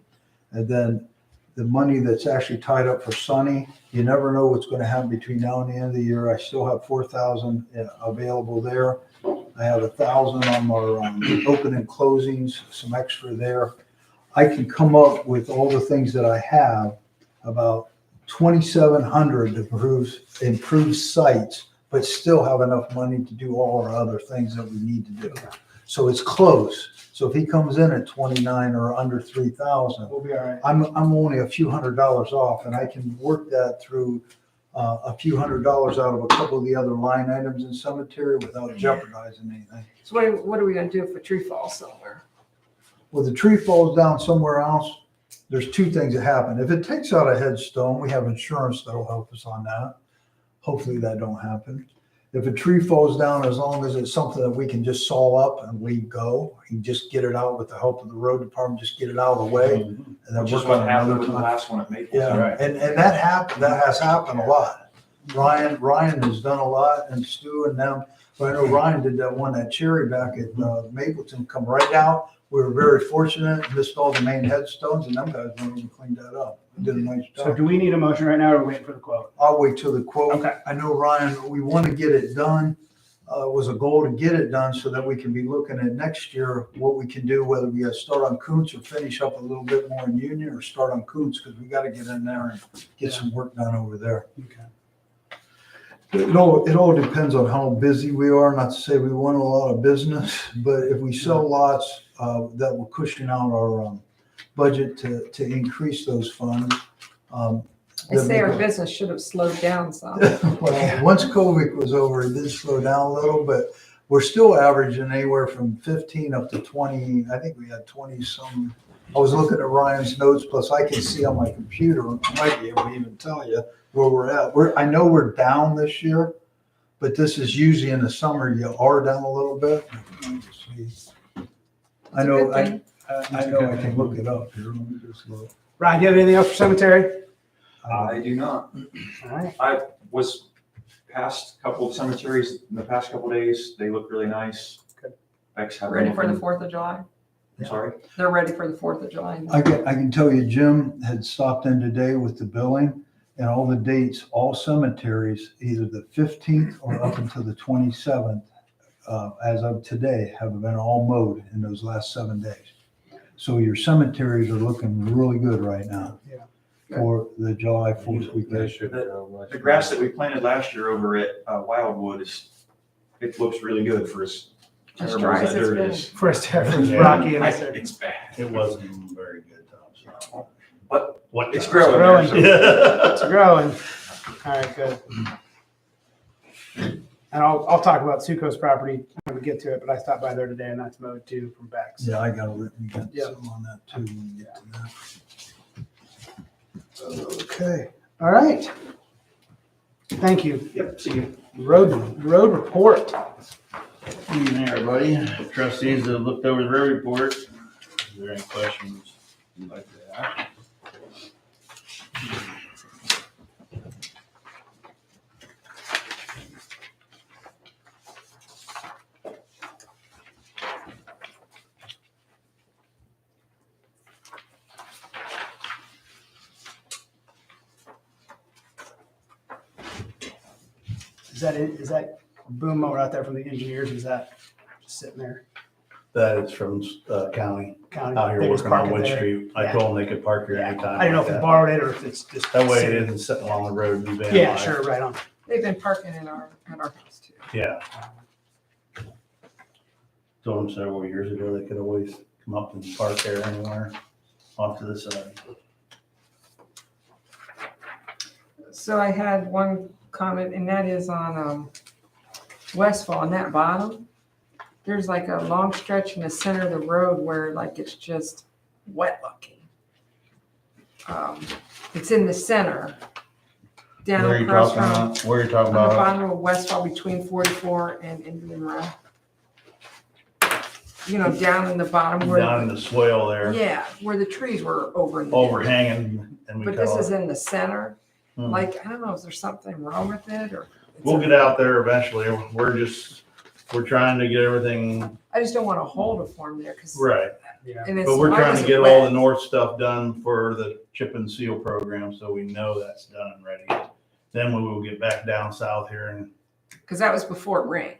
[SPEAKER 6] And then the money that's actually tied up for Sunny, you never know what's going to happen between now and the end of the year. I still have 4,000 available there. I have 1,000 on our open and closings, some extra there. I can come up with all the things that I have, about 2,700 to improve sites, but still have enough money to do all our other things that we need to do. So it's close. So if he comes in at 29 or under 3,000,
[SPEAKER 1] We'll be all right.
[SPEAKER 6] I'm only a few $100s off, and I can work that through a few $100s out of a couple of the other line items in cemetery without jeopardizing anything.
[SPEAKER 3] So what are we gonna do if a tree falls somewhere?
[SPEAKER 6] Well, the tree falls down somewhere else, there's 2 things that happen. If it takes out a headstone, we have insurance that'll help us on that. Hopefully that don't happen. If a tree falls down, as long as it's something that we can just saw up and we go, you just get it out with the help of the road department, just get it out of the way. And then
[SPEAKER 7] Which is
[SPEAKER 6] work
[SPEAKER 7] what
[SPEAKER 6] on
[SPEAKER 7] happened
[SPEAKER 6] another
[SPEAKER 7] with the
[SPEAKER 6] time.
[SPEAKER 7] last one at Maple.
[SPEAKER 6] Yeah, and that has happened a lot. Ryan has done a lot, and Stu and them, but I know Ryan did that one, that cherry back at Mapleton, come right out. We were very fortunate, missed all the main headstones, and them guys went and cleaned that up. They did a nice
[SPEAKER 1] So
[SPEAKER 6] job.
[SPEAKER 1] do we need a motion right now or are we waiting for the quote?
[SPEAKER 6] I'll wait till the quote.
[SPEAKER 1] Okay.
[SPEAKER 6] I know, Ryan, we want to get it done. Was a goal to get it done so that we can be looking at next year what we can do, whether we start on Kuntz or finish up a little bit more in Union or start on Kuntz, because we got to get in there and get some work done over there.
[SPEAKER 1] Okay.
[SPEAKER 6] It all depends on how busy we are. Not to say we want a lot of business, but if we sell lots that will cushion out our budget to increase those funds.
[SPEAKER 3] I say our business should have slowed down some.
[SPEAKER 6] Well, once COVID was over, it did slow down a little, but we're still averaging anywhere from 15 up to 20. I think we had 20 some. I was looking at Ryan's notes, plus I can see on my computer, I might be able to even tell you where we're at. I know we're down this year, but this is usually in the summer, you are down a little bit. I know, I know I can look it up here. Let me just look.
[SPEAKER 1] Ryan, do you have anything else for cemetery?
[SPEAKER 7] I do not.
[SPEAKER 1] All right.
[SPEAKER 7] I was past a couple of cemeteries in the past couple of days. They look really nice.
[SPEAKER 1] Good.
[SPEAKER 7] Beck's have
[SPEAKER 3] Ready
[SPEAKER 7] them
[SPEAKER 3] for the
[SPEAKER 7] open.
[SPEAKER 3] 4th of July?
[SPEAKER 7] I'm sorry.
[SPEAKER 3] They're ready for the 4th of July.
[SPEAKER 6] I can tell you, Jim had stopped in today with the billing and all the dates, all cemeteries, either the 15th or up until the 27th, as of today, have been all mowed in those last 7 days. So your cemeteries are looking really good right now.
[SPEAKER 1] Yeah.
[SPEAKER 6] for the July 4th
[SPEAKER 2] They
[SPEAKER 6] weekend.
[SPEAKER 2] should go much
[SPEAKER 7] The grass that
[SPEAKER 2] better.
[SPEAKER 7] we planted last year over at Wildwood it looks really good for as
[SPEAKER 3] As
[SPEAKER 7] terrible
[SPEAKER 3] dry
[SPEAKER 7] as
[SPEAKER 3] as
[SPEAKER 7] that
[SPEAKER 3] it's
[SPEAKER 7] dirt
[SPEAKER 3] been.
[SPEAKER 7] is.
[SPEAKER 1] First ever
[SPEAKER 6] Yeah.
[SPEAKER 1] Rocky and
[SPEAKER 7] It's bad.
[SPEAKER 4] It wasn't very good, Tom, so.
[SPEAKER 7] But
[SPEAKER 4] What?
[SPEAKER 7] it's
[SPEAKER 4] Tom?
[SPEAKER 7] growing.
[SPEAKER 1] growing.
[SPEAKER 7] So
[SPEAKER 1] It's growing. All right, good. And I'll talk about Suko's property when we get to it, but I stopped by there today and that's mowed too from Bex.
[SPEAKER 6] Yeah, I got it. We got
[SPEAKER 1] Yeah.
[SPEAKER 6] some on that too when we get to that.
[SPEAKER 1] Okay, all right. Thank you.
[SPEAKER 7] Yep, see you.
[SPEAKER 1] Road report.
[SPEAKER 8] Evening, everybody. Trustees have looked over the road report. Is there any questions you'd like to ask?
[SPEAKER 1] Is that it? Is that boom mower out there from the engineers? Is that just sitting there?
[SPEAKER 4] That is from county,
[SPEAKER 1] County?
[SPEAKER 4] out here
[SPEAKER 1] They just
[SPEAKER 4] working on
[SPEAKER 1] park it
[SPEAKER 4] Wood
[SPEAKER 1] there?
[SPEAKER 4] Street. I
[SPEAKER 1] Yeah.
[SPEAKER 4] told them they could park here
[SPEAKER 1] Yeah.
[SPEAKER 4] anytime.
[SPEAKER 1] I didn't know
[SPEAKER 4] like
[SPEAKER 1] if we
[SPEAKER 4] that.
[SPEAKER 1] borrowed it or if it's just.
[SPEAKER 4] That way it
[SPEAKER 1] sitting.
[SPEAKER 4] isn't sitting along the road and being.
[SPEAKER 1] Yeah, sure, right on.
[SPEAKER 3] They've been parking at our house too.
[SPEAKER 4] Yeah. Told them several years ago, they could always come up and park there anywhere off to the side.
[SPEAKER 3] So I had one comment, and that is on Westfall, on that bottom. There's like a long stretch in the center of the road where like it's just wet looking. It's in the center. Down
[SPEAKER 8] Where are you
[SPEAKER 3] across
[SPEAKER 8] talking
[SPEAKER 3] from,
[SPEAKER 8] about? Where are you talking
[SPEAKER 3] on the
[SPEAKER 8] about?
[SPEAKER 3] bottom of Westfall between 44 and Indian Row. You know, down in the bottom where.
[SPEAKER 4] Down in the swale there,
[SPEAKER 3] Yeah, where the trees were over in the.
[SPEAKER 4] overhanging, and we
[SPEAKER 3] But this
[SPEAKER 4] call
[SPEAKER 3] is
[SPEAKER 4] it.
[SPEAKER 3] in the center.
[SPEAKER 4] Hmm.
[SPEAKER 3] Like, I don't know, is there something wrong with it or?
[SPEAKER 4] We'll get out there eventually. We're trying to get everything
[SPEAKER 3] I just don't want to hold a form there because.
[SPEAKER 4] right.
[SPEAKER 1] Yeah.
[SPEAKER 4] But we're trying to get all the north stuff done for the chip and seal program, so we know that's done and ready. Then we will get back down south here and,
[SPEAKER 3] Because that was before it rained.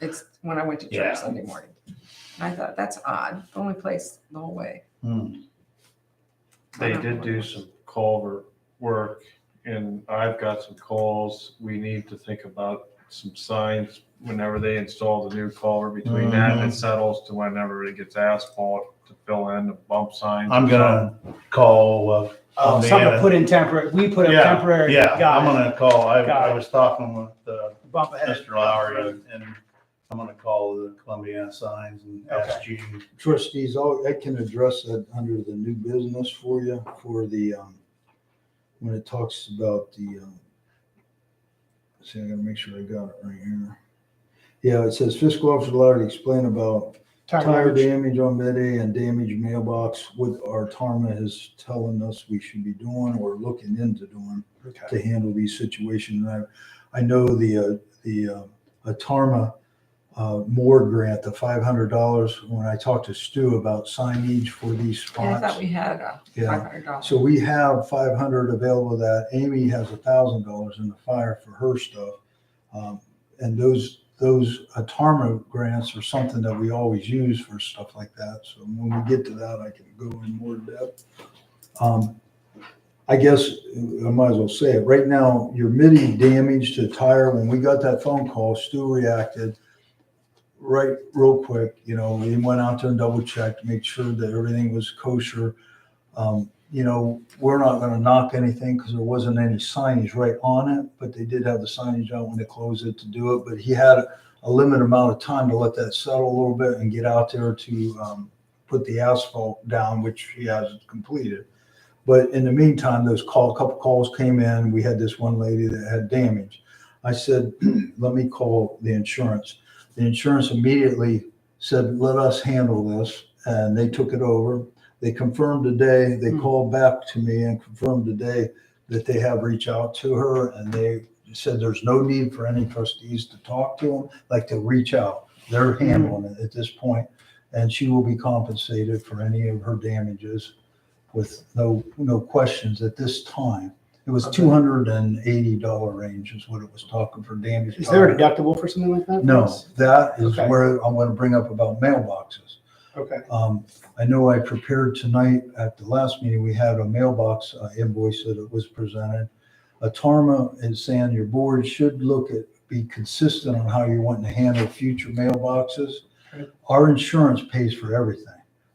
[SPEAKER 3] It's when I went to
[SPEAKER 4] Yeah.
[SPEAKER 3] church Sunday morning. And I thought, that's odd. The only place the whole way.
[SPEAKER 2] They did do some culvert work, and I've got some calls. We need to think about some signs whenever they install the new culvert between that and it settles to whenever it gets asphalt to fill in the bump signs.
[SPEAKER 4] I'm gonna call,
[SPEAKER 1] Oh,
[SPEAKER 4] Amanda.
[SPEAKER 1] something to put in temporary, we put up
[SPEAKER 4] Yeah,
[SPEAKER 1] temporary.
[SPEAKER 4] yeah,
[SPEAKER 1] Got
[SPEAKER 4] I'm
[SPEAKER 1] it.
[SPEAKER 4] gonna call.
[SPEAKER 1] Got
[SPEAKER 4] I
[SPEAKER 1] it.
[SPEAKER 4] was talking with,
[SPEAKER 1] Bump ahead.
[SPEAKER 4] Mr. Lowry and I'm gonna call the Columbia Signs and ask Gene.
[SPEAKER 6] Trustees, I can address that under the new business for you, for the, when it talks about the, see, I gotta make sure I got it right here. Yeah, it says fiscal officer allowed to explain about tire damage on Mid-A and damaged mailbox, what our Tarma is telling us we should be doing or looking into doing
[SPEAKER 1] Okay.
[SPEAKER 6] to handle these situations. And I know the Tarma Moore grant, the $500, when I talked to Stu about signage for these
[SPEAKER 3] And I thought
[SPEAKER 6] spots.
[SPEAKER 3] we had
[SPEAKER 6] Yeah.
[SPEAKER 3] $500.
[SPEAKER 6] So we have 500 available of that. Amy has $1,000 in the fire for her stuff. And those Tarma grants are something that we always use for stuff like that. So when we get to that, I can go in more depth. I guess I might as well say it. Right now, your MIDI damage to the tire, when we got that phone call, Stu reacted right real quick. You know, he went out there and double checked, make sure that everything was kosher. You know, we're not gonna knock anything because there wasn't any signage right on it, but they did have the signage out when they closed it to do it. But he had a limited amount of time to let that settle a little bit and get out there to put the asphalt down, which he hasn't completed. But in the meantime, a couple calls came in. We had this one lady that had damage. I said, let me call the insurance. The insurance immediately said, let us handle this. And they took it over. They confirmed today, they called back to me and confirmed today that they have reached out to her and they said there's no need for any trustees to talk to them, like to reach out. They're handling it at this point, and she will be compensated for any of her damages with no questions at this time. It was $280 range is what it was talking for damage.
[SPEAKER 1] Is there a deductible for something like that?
[SPEAKER 6] No, that is
[SPEAKER 1] Okay.
[SPEAKER 6] where I'm going to bring up about mailboxes.
[SPEAKER 1] Okay.
[SPEAKER 6] I know I prepared tonight, at the last meeting, we had a mailbox invoice that was presented. Tarma is saying your board should be consistent on how you're wanting to handle future mailboxes.
[SPEAKER 1] Okay.
[SPEAKER 6] Our insurance pays for everything.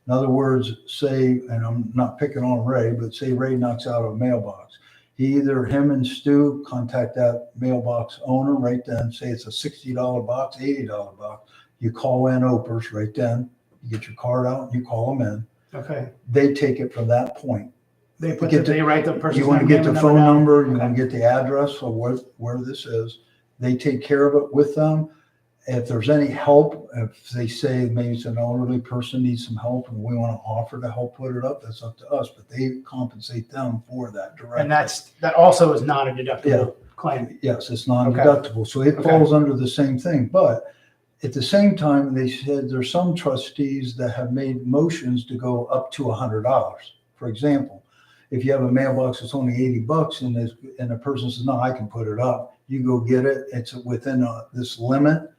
[SPEAKER 6] In other words, say, and I'm not picking on Ray, but say Ray knocks out a mailbox. Him and Stu contact that mailbox owner right then, say it's a $60 box, $80 box. You call in Opers right then, you get your card out, you call them in.
[SPEAKER 1] Okay.
[SPEAKER 6] They take it from that point.
[SPEAKER 1] They
[SPEAKER 6] They
[SPEAKER 1] write the person's
[SPEAKER 6] You want to
[SPEAKER 1] name
[SPEAKER 6] get the
[SPEAKER 1] and
[SPEAKER 6] phone
[SPEAKER 1] down.
[SPEAKER 6] number, you
[SPEAKER 1] Okay.
[SPEAKER 6] want to get the address of where this is. They take care of it with them. If there's any help, if they say maybe it's an elderly person needs some help and we want to offer to help put it up, that's up to us, but they compensate them for that directly.
[SPEAKER 1] And that also is not a deductible claim.
[SPEAKER 6] Yes, it's non-deductible, so it falls under the same thing, but at the same time, they said there's some trustees that have made motions to go up to $100. For example, if you have a mailbox that's only $80 and the person says, no, I can put it up, you go get it, it's within this limit,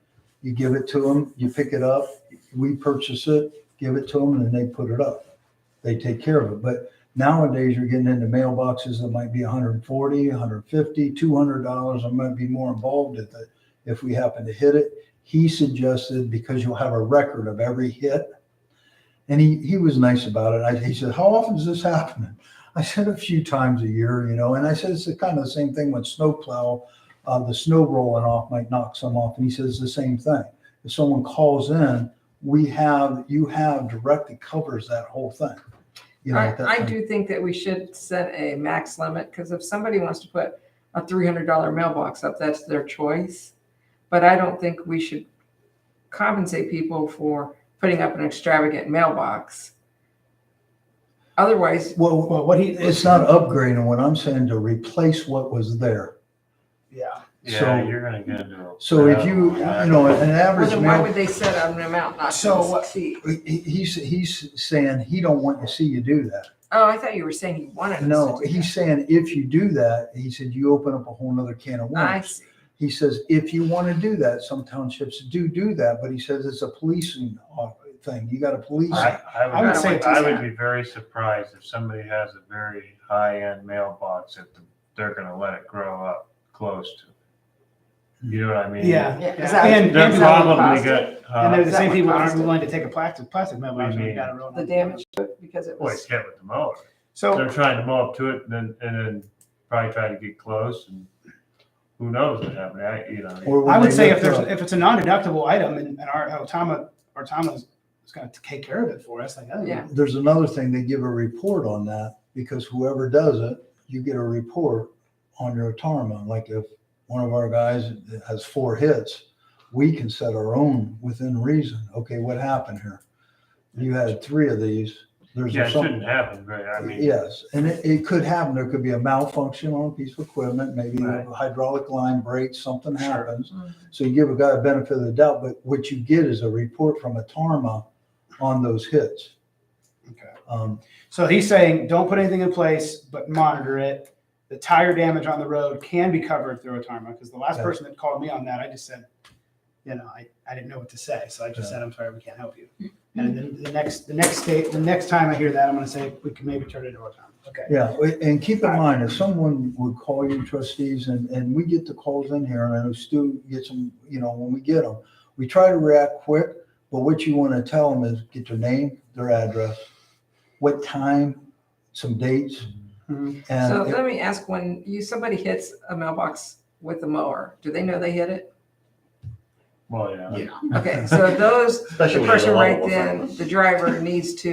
[SPEAKER 6] you give it to them, you pick it up, we purchase it, give it to them, and then they put it up. They take care of it, but nowadays you're getting into mailboxes that might be $140, $150, $200, and might be more involved with it if we happen to hit it. He suggested, because you'll have a record of every hit, and he was nice about it. He said, how often is this happening? I said, a few times a year, and I said, it's kind of the same thing with snowplow. The snow rolling off might knock some off, and he says the same thing. If someone calls in, you have direct that covers that whole thing.
[SPEAKER 3] I do think that we should set a max limit, because if somebody wants to put a $300 mailbox up, that's their choice. But I don't think we should compensate people for putting up an extravagant mailbox. Otherwise,
[SPEAKER 1] Well,
[SPEAKER 6] It's not upgrading, what I'm saying, to replace what was there.
[SPEAKER 1] yeah.
[SPEAKER 2] Yeah, you're gonna get into a.
[SPEAKER 6] So if an
[SPEAKER 3] well,
[SPEAKER 6] average
[SPEAKER 3] then why
[SPEAKER 6] mail,
[SPEAKER 3] would they set an amount not
[SPEAKER 1] So
[SPEAKER 3] to
[SPEAKER 1] what-
[SPEAKER 3] exceed?
[SPEAKER 6] he's saying he don't want to see you do that.
[SPEAKER 3] Oh, I thought you were saying he wanted us to
[SPEAKER 6] No,
[SPEAKER 3] do
[SPEAKER 6] he's saying if you do that, he said, you open up a whole nother can of
[SPEAKER 3] that. I
[SPEAKER 6] worms.
[SPEAKER 3] see.
[SPEAKER 6] He says, if you want to do that, some townships do that, but he says it's a policing thing. You got to police it.
[SPEAKER 1] I would say
[SPEAKER 2] I would be very surprised if somebody has a very high-end mailbox that they're gonna let it grow up close to. You know what I mean?
[SPEAKER 1] Yeah.
[SPEAKER 3] Yeah,
[SPEAKER 1] yeah.
[SPEAKER 3] is that-
[SPEAKER 1] And
[SPEAKER 2] They're
[SPEAKER 3] is that what
[SPEAKER 2] probably
[SPEAKER 3] cost it?
[SPEAKER 2] good.
[SPEAKER 1] and they're the
[SPEAKER 3] Is that
[SPEAKER 1] same
[SPEAKER 3] what
[SPEAKER 1] people that
[SPEAKER 3] caused
[SPEAKER 1] aren't
[SPEAKER 3] it?
[SPEAKER 1] willing to take a plastic mailbox.
[SPEAKER 2] What do you
[SPEAKER 1] You got it real
[SPEAKER 3] The
[SPEAKER 1] nice.
[SPEAKER 3] damage to it, because it
[SPEAKER 2] Boy,
[SPEAKER 3] was.
[SPEAKER 2] it's hit with the mower.
[SPEAKER 1] So
[SPEAKER 2] They're trying to mow up to it and then probably try to get close and who knows what happened.
[SPEAKER 6] Or when
[SPEAKER 1] I would
[SPEAKER 6] they
[SPEAKER 1] say
[SPEAKER 6] lift up-
[SPEAKER 1] if it's a non-deductible item and our Tama is going to take care of it for us, like, oh,
[SPEAKER 3] Yeah.
[SPEAKER 6] There's another thing, they give a report on that, because whoever does it, you get a report on your tarma. Like if one of our guys has 4 hits, we can set our own within reason. Okay, what happened here? You had 3 of these. There's
[SPEAKER 2] Yeah, it
[SPEAKER 6] something.
[SPEAKER 2] shouldn't happen, right? I mean,
[SPEAKER 6] Yes, and it could happen. There could be a malfunction on a piece of equipment, maybe
[SPEAKER 2] Right.
[SPEAKER 6] a hydraulic line breaks, something
[SPEAKER 2] Sure.
[SPEAKER 6] happens.
[SPEAKER 3] Mhm.
[SPEAKER 6] So you give a guy a benefit of the doubt, but what you get is a report from a tarma on those hits.
[SPEAKER 1] Okay. So he's saying, don't put anything in place, but monitor it. The tire damage on the road can be covered through a tarma, because the last
[SPEAKER 6] Okay.
[SPEAKER 1] person that called me on that, I just said, I didn't know what to say. So I just said, I'm sorry, we can't help you. And then the next time I hear that, I'm going to say, we can maybe turn it into a tarma. Okay.
[SPEAKER 6] Yeah, and keep in mind, if someone would call you trustees, and we get the calls in here, and I know Stu gets them, when we get them, we try to react quick, but what you want to tell them is get their name, their address, what time, some dates.
[SPEAKER 1] Mhm.
[SPEAKER 3] So
[SPEAKER 6] And
[SPEAKER 3] let me ask, when somebody hits a mailbox with a mower, do they know they hit it?
[SPEAKER 2] well, yeah.
[SPEAKER 3] Okay, so those,
[SPEAKER 8] Especially
[SPEAKER 3] the
[SPEAKER 8] when you're
[SPEAKER 3] person right
[SPEAKER 8] alone.
[SPEAKER 3] then, the driver needs to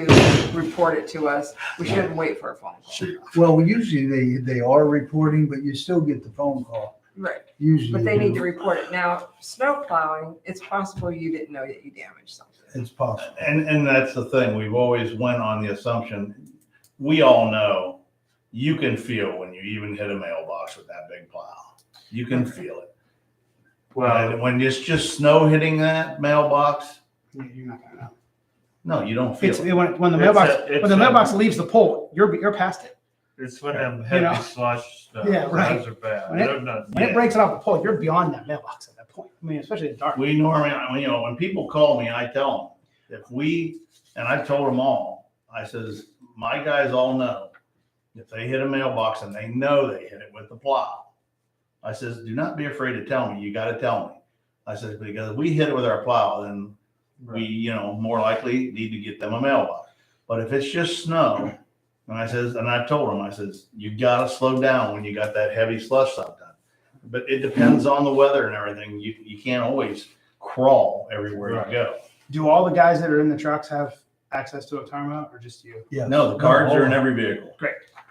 [SPEAKER 3] report it to us. We shouldn't wait for a phone call.
[SPEAKER 6] well, usually they are reporting, but you still get the phone call.
[SPEAKER 3] Right,
[SPEAKER 6] Usually.
[SPEAKER 3] but
[SPEAKER 6] you
[SPEAKER 3] they need
[SPEAKER 6] do.
[SPEAKER 3] to report it. Now, snow plowing, it's possible you didn't know that you damaged something.
[SPEAKER 6] It's possible.
[SPEAKER 8] And that's the thing, we've always went on the assumption, we all know, you can feel when you even hit a mailbox with that big plow. You can feel it.
[SPEAKER 2] Well,
[SPEAKER 8] And when it's just snow hitting that mailbox,
[SPEAKER 1] You're not going to know.
[SPEAKER 8] no, you don't feel
[SPEAKER 1] It's
[SPEAKER 8] it.
[SPEAKER 1] when the
[SPEAKER 2] It's
[SPEAKER 1] mailbox
[SPEAKER 2] a- it's
[SPEAKER 1] when the
[SPEAKER 2] a-
[SPEAKER 1] mailbox leaves the pole, you're past it.
[SPEAKER 2] it's when them
[SPEAKER 1] You know?
[SPEAKER 2] heavy slush stuff,
[SPEAKER 1] Yeah, right.
[SPEAKER 2] those are bad.
[SPEAKER 1] When it-
[SPEAKER 2] They're not-
[SPEAKER 1] When it breaks it off the pole, you're beyond that mailbox at that point. I mean, especially in the dark.
[SPEAKER 8] We normally, when people call me, I tell And I told them all, I says, my guys all know, if they hit a mailbox and they know they hit it with the plow, I says, do not be afraid to tell me. You got to tell me. I says, because if we hit it with our plow, then we, more likely need to get them a mailbox. But if it's just snow, and I told them, I says, you got to slow down when you got that heavy slush stuff done. But it depends on the weather and everything. You can't always crawl everywhere you go.
[SPEAKER 1] Do all the guys that are in the trucks have access to a tarmac, or just you?
[SPEAKER 6] Yes.
[SPEAKER 8] No, the cards are in every vehicle.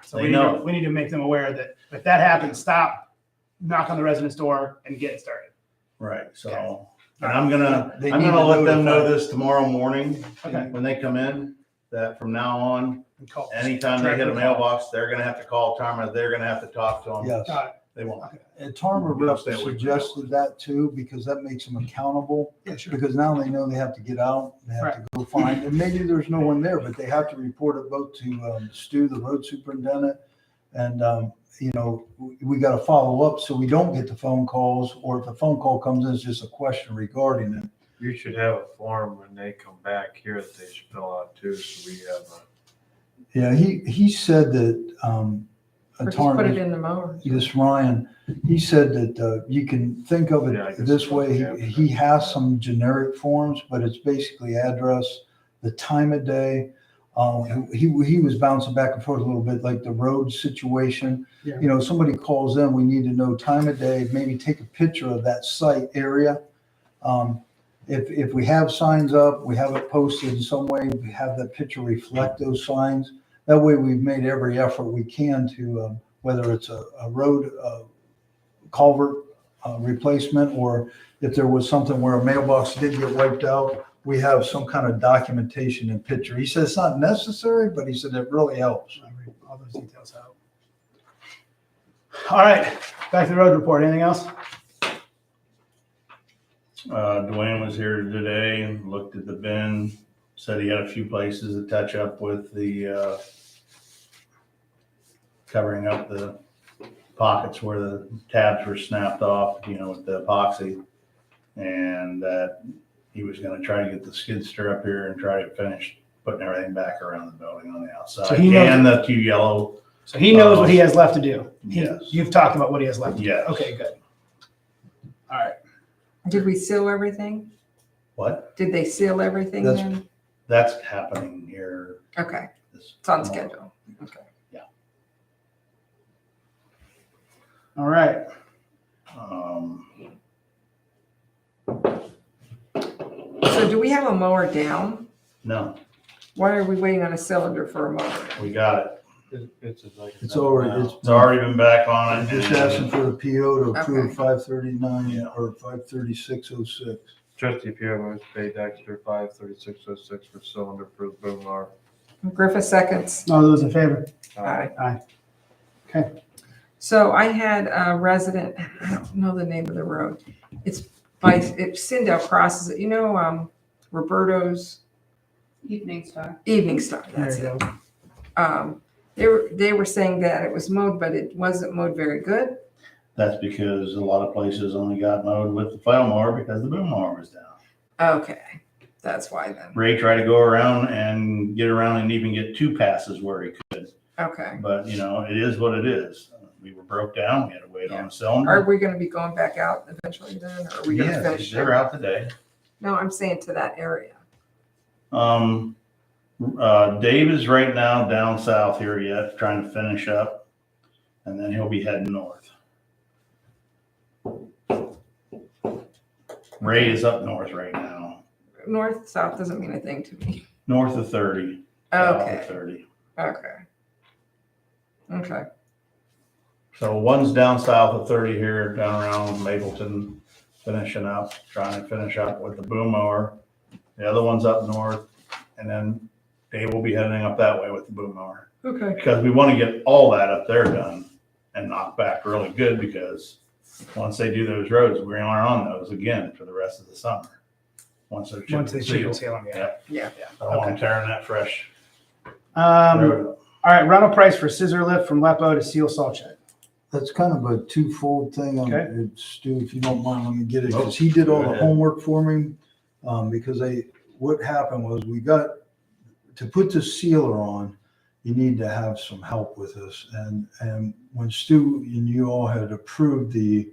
[SPEAKER 1] So
[SPEAKER 8] They know.
[SPEAKER 1] we need to make them aware that if that happens, stop, knock on the resident's door, and get it started.
[SPEAKER 8] Right. So,
[SPEAKER 1] Okay.
[SPEAKER 8] and I'm gonna
[SPEAKER 6] They need to
[SPEAKER 8] let them know
[SPEAKER 6] notify.
[SPEAKER 8] this tomorrow morning
[SPEAKER 1] Okay.
[SPEAKER 8] when they come in, that from now on,
[SPEAKER 1] And call.
[SPEAKER 8] anytime they hit a
[SPEAKER 1] Directly call.
[SPEAKER 8] mailbox, they're gonna have to call Tarma. They're gonna have to talk to them.
[SPEAKER 6] Yes.
[SPEAKER 1] Got it.
[SPEAKER 8] They won't.
[SPEAKER 6] And Tarma
[SPEAKER 8] They'll
[SPEAKER 6] rep
[SPEAKER 8] stay away from
[SPEAKER 6] suggested that too, because that makes them accountable.
[SPEAKER 1] Yeah, sure.
[SPEAKER 6] Because now they know they have to get out, they have to go find, and maybe there's no one there, but they have to report it both to Stu, the road superintendent. And, we got to follow up so we don't get the phone calls, or if a phone call comes in, it's just a question regarding it.
[SPEAKER 2] You should have a form when they come back here that they should fill out too, so we have
[SPEAKER 6] Yeah, he said that,
[SPEAKER 3] Or just put it
[SPEAKER 6] Tarma,
[SPEAKER 3] in the mower.
[SPEAKER 6] this Ryan, he said that you can think of
[SPEAKER 2] Yeah, I
[SPEAKER 6] it
[SPEAKER 2] guess
[SPEAKER 6] this
[SPEAKER 2] it's
[SPEAKER 6] way.
[SPEAKER 2] what we have.
[SPEAKER 6] He has some generic forms, but it's basically address, the time of day. He was bouncing back and forth a little bit, like the road situation.
[SPEAKER 1] Yeah.
[SPEAKER 6] Somebody calls in, we need to know time of day, maybe take a picture of that site area. If we have signs up, we have it posted in some way, we have that picture reflect those signs. That way we've made every effort we can to, whether it's a road culvert replacement, or if there was something where a mailbox did get wiped out, we have some kind of documentation and picture. He said it's not necessary, but he said it really helps.
[SPEAKER 1] I'll read all those details out. All right, back to the road report. Anything else?
[SPEAKER 8] Dwayne was here today and looked at the bin, said he had a few places to touch up with the, covering up the pockets where the tabs were snapped off, with the epoxy. And that he was gonna try to get the skid steer up here and try to finish putting everything back around the building on the outside.
[SPEAKER 1] So he knows-
[SPEAKER 8] And the 2 yellow,
[SPEAKER 1] So he knows what he has left to do.
[SPEAKER 8] yes.
[SPEAKER 1] You've talked about what he has left to do.
[SPEAKER 8] Yes.
[SPEAKER 1] Okay, good. All right.
[SPEAKER 3] Did we seal everything?
[SPEAKER 8] What?
[SPEAKER 3] Did they seal everything
[SPEAKER 6] That's-
[SPEAKER 3] then?
[SPEAKER 8] That's happening here.
[SPEAKER 3] Okay,
[SPEAKER 8] This
[SPEAKER 3] it's on
[SPEAKER 8] tomorrow.
[SPEAKER 3] schedule. Okay.
[SPEAKER 1] All right.
[SPEAKER 3] So do we have a mower down?
[SPEAKER 8] No,
[SPEAKER 3] Why are we waiting on a cylinder for a mower?
[SPEAKER 8] we got it.
[SPEAKER 6] It's already,
[SPEAKER 8] It's already been back on
[SPEAKER 6] I'm
[SPEAKER 8] it.
[SPEAKER 6] just asking for the PO to approve
[SPEAKER 3] Okay.
[SPEAKER 6] 539
[SPEAKER 8] Yeah.
[SPEAKER 6] or 53606.
[SPEAKER 2] Trustee PO was paid Dexter 53606 for cylinder for the boom mower.
[SPEAKER 3] Griffith seconds.
[SPEAKER 1] All those in favor?
[SPEAKER 3] Aye.
[SPEAKER 1] Aye. Okay.
[SPEAKER 3] So I had a resident, I don't know the name of the road. It's Sindel crosses it, Roberto's
[SPEAKER 5] Evening Star.
[SPEAKER 3] Evening Star,
[SPEAKER 1] There
[SPEAKER 3] that's
[SPEAKER 1] you
[SPEAKER 3] it.
[SPEAKER 1] go.
[SPEAKER 3] They were saying that it was mowed, but it wasn't mowed very good.
[SPEAKER 8] That's because a lot of places only got mowed with the flail mower because the boom mower was down.
[SPEAKER 3] Okay, that's why then.
[SPEAKER 8] Ray tried to go around and get around and even get 2 passes where he could,
[SPEAKER 3] Okay.
[SPEAKER 8] but it is what it is. We were broke down, we had to wait on a
[SPEAKER 3] Are
[SPEAKER 8] cylinder.
[SPEAKER 3] we gonna be going back out eventually then, or are we gonna
[SPEAKER 8] Yes,
[SPEAKER 3] finish?
[SPEAKER 8] they're out today.
[SPEAKER 3] No, I'm saying to that area.
[SPEAKER 8] Dave is right now down south here yet, trying to finish up, and then he'll be heading north. Ray is up north right now,
[SPEAKER 3] North, south doesn't mean a thing to me.
[SPEAKER 8] north of 30. south of
[SPEAKER 3] Okay,
[SPEAKER 8] 30.
[SPEAKER 3] okay. Okay,
[SPEAKER 8] So one's down south of 30 here, down around Mapleton, finishing up, trying to finish up with the boom mower. The other one's up north, and then Dave will be heading up that way with the boom mower.
[SPEAKER 3] okay.
[SPEAKER 8] Because we want to get all that up there done and knocked back really good, because once they do those roads, we're on those again for the rest of the summer. Once they're
[SPEAKER 1] Once they
[SPEAKER 8] chipped
[SPEAKER 1] chip
[SPEAKER 8] and
[SPEAKER 1] and
[SPEAKER 8] sealed.
[SPEAKER 1] seal them, yeah.
[SPEAKER 3] Yeah,
[SPEAKER 8] I don't want them tearing that fresh
[SPEAKER 1] All
[SPEAKER 8] road up.
[SPEAKER 1] right, rental price for scissor lift from Lepo to seal salt shed.
[SPEAKER 6] That's kind of a twofold thing.
[SPEAKER 1] Okay.
[SPEAKER 6] Stu, if you don't mind, let me get it, because he did all
[SPEAKER 8] Go
[SPEAKER 6] the
[SPEAKER 8] ahead.
[SPEAKER 6] homework for me. Because what happened was to put the sealer on, you need to have some help with this. And when Stu and you all had approved the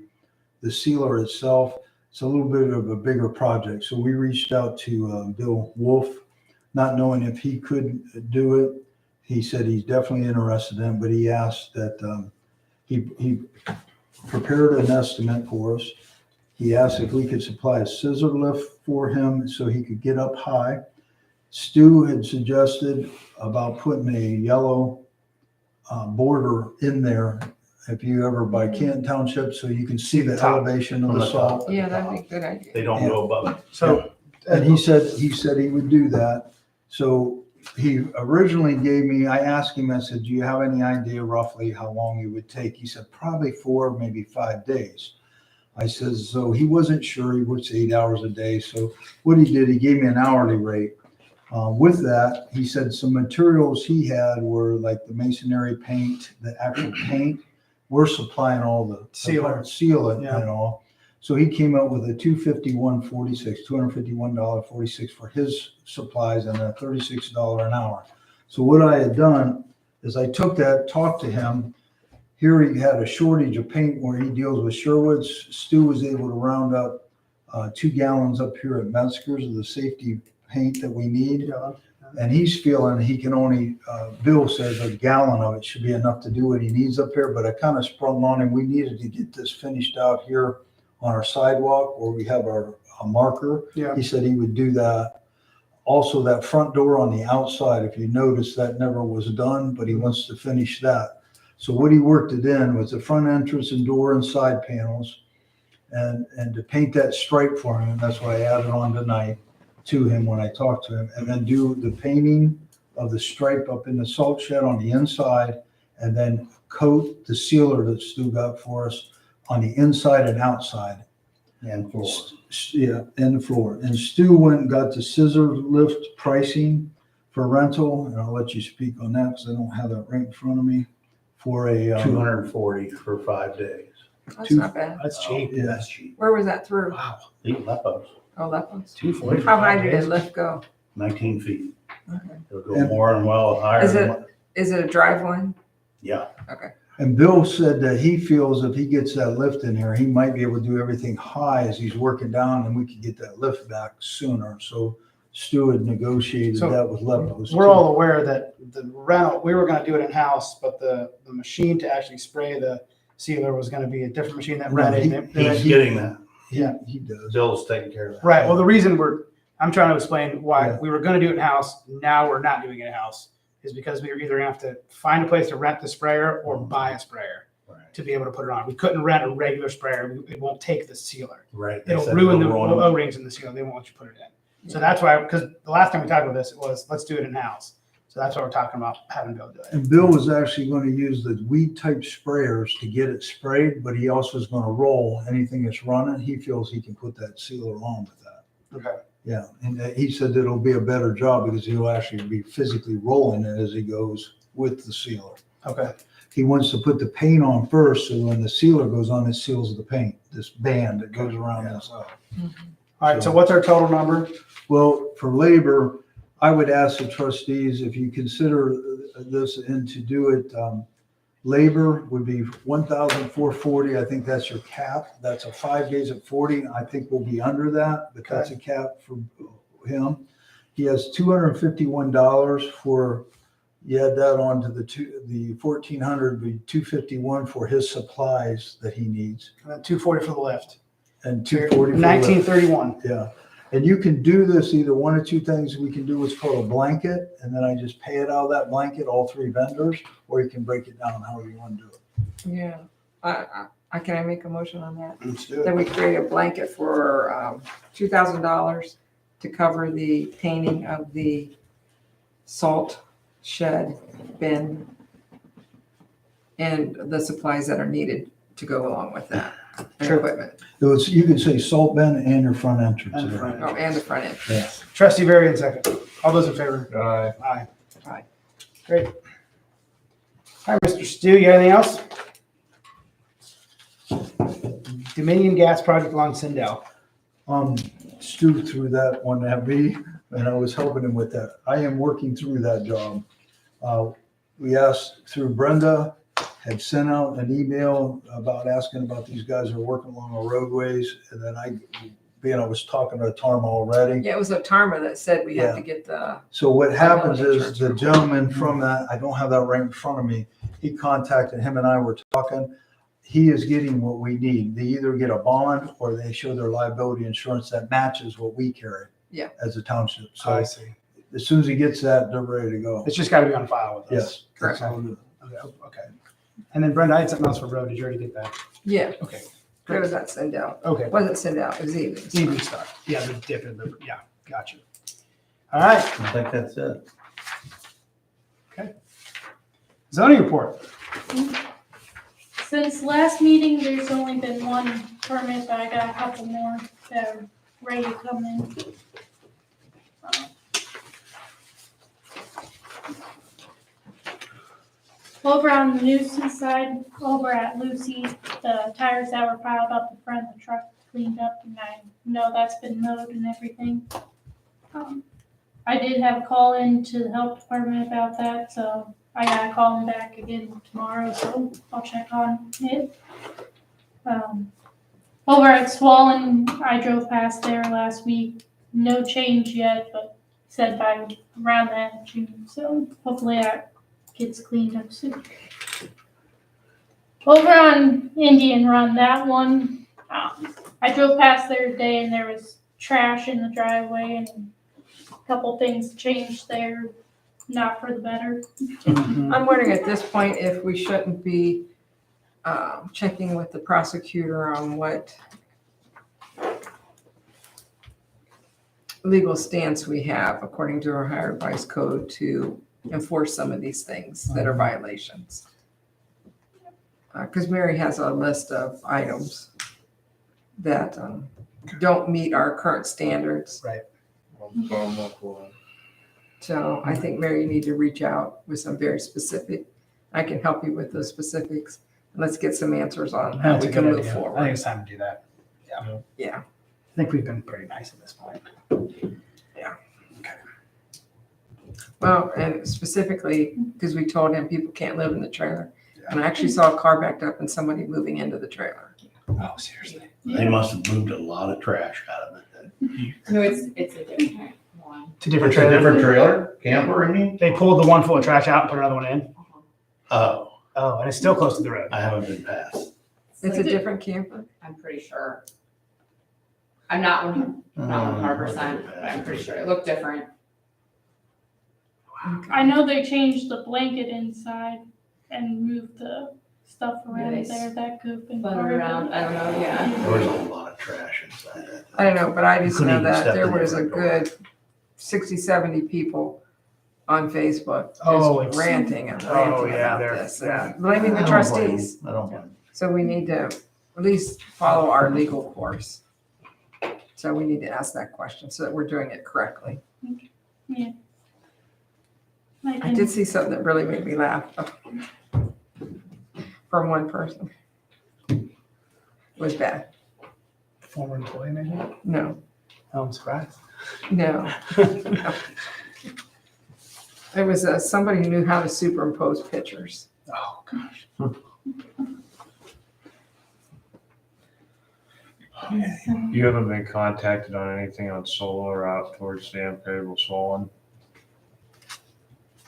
[SPEAKER 6] sealer itself, it's a little bit of a bigger project. So we reached out to Bill Wolf, not knowing if he could do it. He said he's definitely interested in, but he asked that he prepared an estimate for us. He asked if we could supply a scissor lift for him so he could get up high. Stu had suggested about putting a yellow border in there if you ever by Canton Township, so you can see the elevation of
[SPEAKER 8] From
[SPEAKER 6] the
[SPEAKER 8] the
[SPEAKER 6] salt.
[SPEAKER 3] Yeah, that'd be a good idea.
[SPEAKER 8] They don't go above it.
[SPEAKER 1] So,
[SPEAKER 6] And he said he would do that. So he originally gave me, I asked him, I said, do you have any idea roughly how long it would take? He said, probably 4, maybe 5 days. I says, so he wasn't sure. He works 8 hours a day. So what he did, he gave me an hourly rate. With that, he said some materials he had were like the masonry paint, the actual paint. We're supplying all the
[SPEAKER 1] Sealer.
[SPEAKER 6] sealant
[SPEAKER 1] Yeah.
[SPEAKER 6] and all. So he came up with a $251.46 for his supplies and a $36 an hour. So what I had done is I took that, talked to him. Here he had a shortage of paint where he deals with Sherwoods. Stu was able to round up 2 gallons up here at Metzger's of the safety paint that we need. And he's feeling he can only, Bill says a gallon of it should be enough to do what he needs up here, but I kind of sprung on him. We needed to get this finished out here on our sidewalk where we have a marker.
[SPEAKER 1] Yeah.
[SPEAKER 6] He said he would do that. Also, that front door on the outside, if you notice, that never was done, but he wants to finish that. So what he worked it in was the front entrance and door and side panels and to paint that stripe for him. That's why I added on tonight to him when I talked to him, and then do the painting of the stripe up in the salt shed on the inside, and then coat the sealer that Stu got for us on the inside and outside.
[SPEAKER 8] And floor.
[SPEAKER 6] Yeah, and the floor. And Stu went and got the scissor lift pricing for rental, and I'll let you speak on that because I don't have that right in front of me, for a.
[SPEAKER 8] 240 for 5 days.
[SPEAKER 3] That's
[SPEAKER 6] Two-
[SPEAKER 3] not bad.
[SPEAKER 1] that's cheap.
[SPEAKER 6] Yeah.
[SPEAKER 8] That's cheap.
[SPEAKER 3] Where was that through?
[SPEAKER 1] Wow.
[SPEAKER 8] Eat Lepos,
[SPEAKER 3] Oh, Lepos.
[SPEAKER 1] 240.
[SPEAKER 3] How high did it lift go?
[SPEAKER 8] 19 feet.
[SPEAKER 3] Okay.
[SPEAKER 8] It'll go more and well higher.
[SPEAKER 3] Is
[SPEAKER 8] than
[SPEAKER 3] it-
[SPEAKER 8] what-
[SPEAKER 3] Is it a drive one?
[SPEAKER 8] Yeah.
[SPEAKER 6] And Bill said that he feels if he gets that lift in here, he might be able to do everything high as he's working down, and we could get that lift back sooner. So Stu had negotiated
[SPEAKER 1] So
[SPEAKER 6] that with Lepos.
[SPEAKER 1] We're all aware that the rental, we were gonna do it in-house, but the machine to actually spray the sealer was gonna be a different machine that
[SPEAKER 6] No,
[SPEAKER 1] rented.
[SPEAKER 8] He's getting that.
[SPEAKER 1] Yeah.
[SPEAKER 6] He does.
[SPEAKER 8] Bill's taking care of that.
[SPEAKER 1] Right, well, the reason I'm trying to explain why
[SPEAKER 6] Yeah.
[SPEAKER 1] we were gonna do it in-house, now we're not doing it in-house, is because we were either gonna have to find a place to rent the sprayer or buy a sprayer
[SPEAKER 8] Right.
[SPEAKER 1] to be able to put it on. We couldn't rent a regular sprayer, it won't take the sealer.
[SPEAKER 8] Right. They
[SPEAKER 1] It'll
[SPEAKER 8] said
[SPEAKER 1] ruin the
[SPEAKER 8] it'll ruin them.
[SPEAKER 1] O-rings in the sealer, they won't let you put it in. So that's why, because the last time we talked about this, it was, let's do it in-house. So that's why we're talking about having Bill do it.
[SPEAKER 6] And Bill was actually going to use the weed type sprayers to get it sprayed, but he also is going to roll anything that's running. He feels he can put that sealer on with that.
[SPEAKER 1] Okay.
[SPEAKER 6] Yeah, and he said that it'll be a better job because he'll actually be physically rolling it as he goes with the sealer.
[SPEAKER 1] Okay.
[SPEAKER 6] He wants to put the paint on first, so when the sealer goes on, it seals the paint, this band that goes around the inside.
[SPEAKER 1] All right, so what's our total number?
[SPEAKER 6] Well, for labor, I would ask the trustees if you consider this and to do it, labor would be 1,440. I think that's your cap. That's a 5 days at 40. I think we'll be under that, but that's a cap for him. He has $251 for, you add that on to the 1,400 would be 251 for his supplies that he needs,
[SPEAKER 1] And then 240 for the lift.
[SPEAKER 6] and 240 for the lift.
[SPEAKER 1] 1931.
[SPEAKER 6] Yeah, and you can do this either one or two things. We can do what's called a blanket, and then I just pay it out of that blanket, all 3 vendors, or you can break it down however you want to do it.
[SPEAKER 3] Yeah. Can I make a motion on that?
[SPEAKER 1] Let's do
[SPEAKER 3] That we create a blanket for $2,000 to cover the painting of the salt shed bin and the supplies that are needed to go along with that, and
[SPEAKER 1] Sure.
[SPEAKER 3] equipment.
[SPEAKER 6] So it's, you can say salt bin and your front entrance.
[SPEAKER 1] And the
[SPEAKER 6] there.
[SPEAKER 1] front.
[SPEAKER 3] Oh, and the front end.
[SPEAKER 6] Yeah.
[SPEAKER 1] Trustee Varian second. All those in favor?
[SPEAKER 2] Aye.
[SPEAKER 1] Aye. Great. All right, Mr. Stu, you got anything else? Dominion Gas Project along Sindel.
[SPEAKER 6] Stu threw that one at me. and I was helping him with that. I am working through that job. We asked through Brenda, had sent out an email about asking about these guys who are working along our roadways. And then I was talking to Tarma already.
[SPEAKER 3] Yeah, it was Otarma that said we have to get the,
[SPEAKER 6] So what happens
[SPEAKER 3] Liability
[SPEAKER 6] is
[SPEAKER 3] insurance
[SPEAKER 6] the
[SPEAKER 3] report.
[SPEAKER 6] gentleman from that, I don't have that right in front of me, he contacted him and I were talking. He is getting what we need. They either get a bond or they show their liability insurance that matches what we carry.
[SPEAKER 3] Yeah.
[SPEAKER 6] As a township.
[SPEAKER 1] I
[SPEAKER 6] So
[SPEAKER 1] see.
[SPEAKER 6] as soon as he gets that, they're ready to go.
[SPEAKER 1] It's just got to be on file with us.
[SPEAKER 6] Yes.
[SPEAKER 3] Correct.
[SPEAKER 6] that's all it is.
[SPEAKER 1] Okay. And then Brenda, I had something else for road. Did you already get that?
[SPEAKER 3] yeah,
[SPEAKER 1] Okay.
[SPEAKER 3] there was that send out.
[SPEAKER 1] Okay.
[SPEAKER 3] Wasn't send out, it was evenings.
[SPEAKER 1] Evening start. Yeah, the dip in the, yeah, gotcha. All right,
[SPEAKER 8] I think that's it.
[SPEAKER 1] zoning report.
[SPEAKER 9] Since last meeting, there's only been one permit, but I got a couple more that are ready to come in. Over on the nuisance side, over at Lucy, the tires that were piled up in front of the truck cleaned up, and I know that's been mowed and everything. I did have a call in to the health department about that, so I gotta call them back again tomorrow, so I'll check on it. Over at Swollen, I drove past there last week, no change yet, but said by around the end of June, so hopefully that gets cleaned up soon. Over on Indian Run, that one, I drove past there today and there was trash in the driveway and a couple things changed there, not for the better.
[SPEAKER 3] I'm wondering at this point if we shouldn't be checking with the prosecutor on what legal stance we have according to our Ohio Revised Code to enforce some of these things that are violations. Because Mary has a list of items that don't meet our current standards. So I think, Mary, you need to reach out with some very specific, I can help you with those specifics. And let's get some answers on how
[SPEAKER 1] That's
[SPEAKER 3] we
[SPEAKER 1] a
[SPEAKER 3] can
[SPEAKER 1] good
[SPEAKER 3] move
[SPEAKER 1] idea. I think
[SPEAKER 3] forward.
[SPEAKER 1] it's time to do that.
[SPEAKER 3] Yeah.
[SPEAKER 1] I think we've been pretty nice at this point.
[SPEAKER 3] Well, and specifically, because we told him people can't live in the trailer. And I actually saw a car backed up and somebody moving into the trailer.
[SPEAKER 1] Oh, seriously.
[SPEAKER 8] They must have moved a lot of trash out of it then.
[SPEAKER 5] No, it's a different one.
[SPEAKER 1] Two different
[SPEAKER 8] It's a
[SPEAKER 1] trailers.
[SPEAKER 8] different trailer, camper, I mean?
[SPEAKER 1] They pulled the one full of trash out and put another one in.
[SPEAKER 8] Oh,
[SPEAKER 1] Oh, and it's still close to the road.
[SPEAKER 8] I haven't been past.
[SPEAKER 3] It's a different camper.
[SPEAKER 5] I'm pretty sure. I'm not 100%, but I'm pretty sure it looked different.
[SPEAKER 9] I know they changed the blanket inside and moved the stuff around
[SPEAKER 5] Nice.
[SPEAKER 9] there, that could have been
[SPEAKER 5] Flutter
[SPEAKER 9] part of
[SPEAKER 5] around,
[SPEAKER 9] it.
[SPEAKER 5] I don't know, yeah.
[SPEAKER 8] There was a lot of trash inside that.
[SPEAKER 3] I don't know, but I just
[SPEAKER 8] Couldn't
[SPEAKER 3] know
[SPEAKER 8] even
[SPEAKER 3] that
[SPEAKER 8] step
[SPEAKER 3] there
[SPEAKER 8] in the
[SPEAKER 3] was a
[SPEAKER 8] front door.
[SPEAKER 3] good 60, 70 people on Facebook
[SPEAKER 1] Oh,
[SPEAKER 3] just
[SPEAKER 1] it's-
[SPEAKER 3] ranting and
[SPEAKER 1] Oh,
[SPEAKER 3] ranting
[SPEAKER 1] yeah,
[SPEAKER 3] about
[SPEAKER 1] they're-
[SPEAKER 3] this.
[SPEAKER 1] yeah.
[SPEAKER 3] and Blaming the
[SPEAKER 8] I don't blame
[SPEAKER 3] trustees.
[SPEAKER 8] them. I don't blame them.
[SPEAKER 3] So we need to at least follow our legal course. So we need to ask that question so that we're doing it correctly. I did see something that really made me laugh from one person. It was bad.
[SPEAKER 1] Former employee, maybe?
[SPEAKER 3] No,
[SPEAKER 1] Oh, I'm surprised.
[SPEAKER 3] no. It was somebody who knew how to superimpose pictures.
[SPEAKER 1] Oh, gosh.
[SPEAKER 2] You haven't been contacted on anything on solar out towards San Pedro Swollen?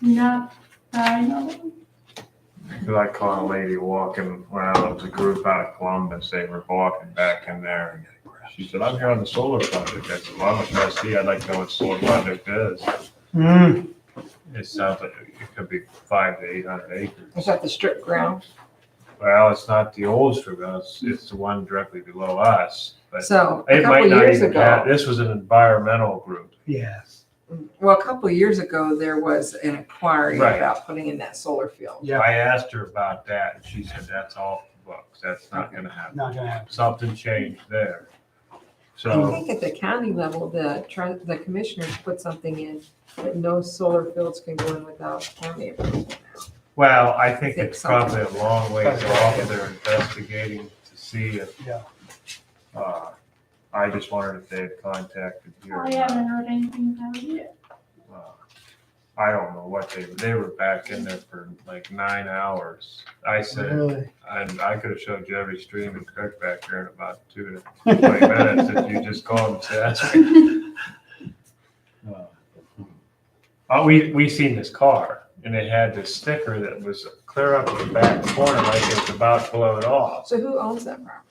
[SPEAKER 9] Not, I know.
[SPEAKER 2] I caught a lady walking, well, it was a group out of Columbus, they were walking back in there. And she said, I'm here on the solar project. I said, well, I'm a trustee, I'd like to know what solar project is.
[SPEAKER 1] Mm.
[SPEAKER 2] It sounds like it could be 500 to 800 acres.
[SPEAKER 3] Was that the strip ground?
[SPEAKER 2] Well, it's not the old strip, it's the one directly below us. But
[SPEAKER 3] So a
[SPEAKER 2] it
[SPEAKER 3] couple
[SPEAKER 2] might not
[SPEAKER 3] years
[SPEAKER 2] even
[SPEAKER 3] ago,
[SPEAKER 2] have, this was an environmental group.
[SPEAKER 1] Yes.
[SPEAKER 3] well, a couple of years ago, there was an inquiry
[SPEAKER 2] Right.
[SPEAKER 3] about putting in that solar field.
[SPEAKER 1] Yeah.
[SPEAKER 2] I asked her about that, and she said, that's off the books, that's not gonna happen.
[SPEAKER 1] Not gonna happen.
[SPEAKER 2] Something changed there.
[SPEAKER 3] I
[SPEAKER 2] So,
[SPEAKER 3] think at the county level, the commissioners put something in that no solar fields can go in without county approval.
[SPEAKER 2] well, I think
[SPEAKER 3] Think
[SPEAKER 2] it's probably a long ways
[SPEAKER 1] Something.
[SPEAKER 2] off, they're investigating to see if,
[SPEAKER 1] Yeah.
[SPEAKER 2] I just wondered if they had contacted you. or
[SPEAKER 9] I
[SPEAKER 2] not.
[SPEAKER 9] haven't heard anything about it yet.
[SPEAKER 2] I don't know what they were back in there for like 9 hours. I said,
[SPEAKER 1] Really?
[SPEAKER 2] and I could have showed you every stream and cook back there in about 2 to 20 minutes if you just called and said. We seen this car and it had this sticker that was clear up in the back corner like it was about to blow it off.
[SPEAKER 3] So who owns that property?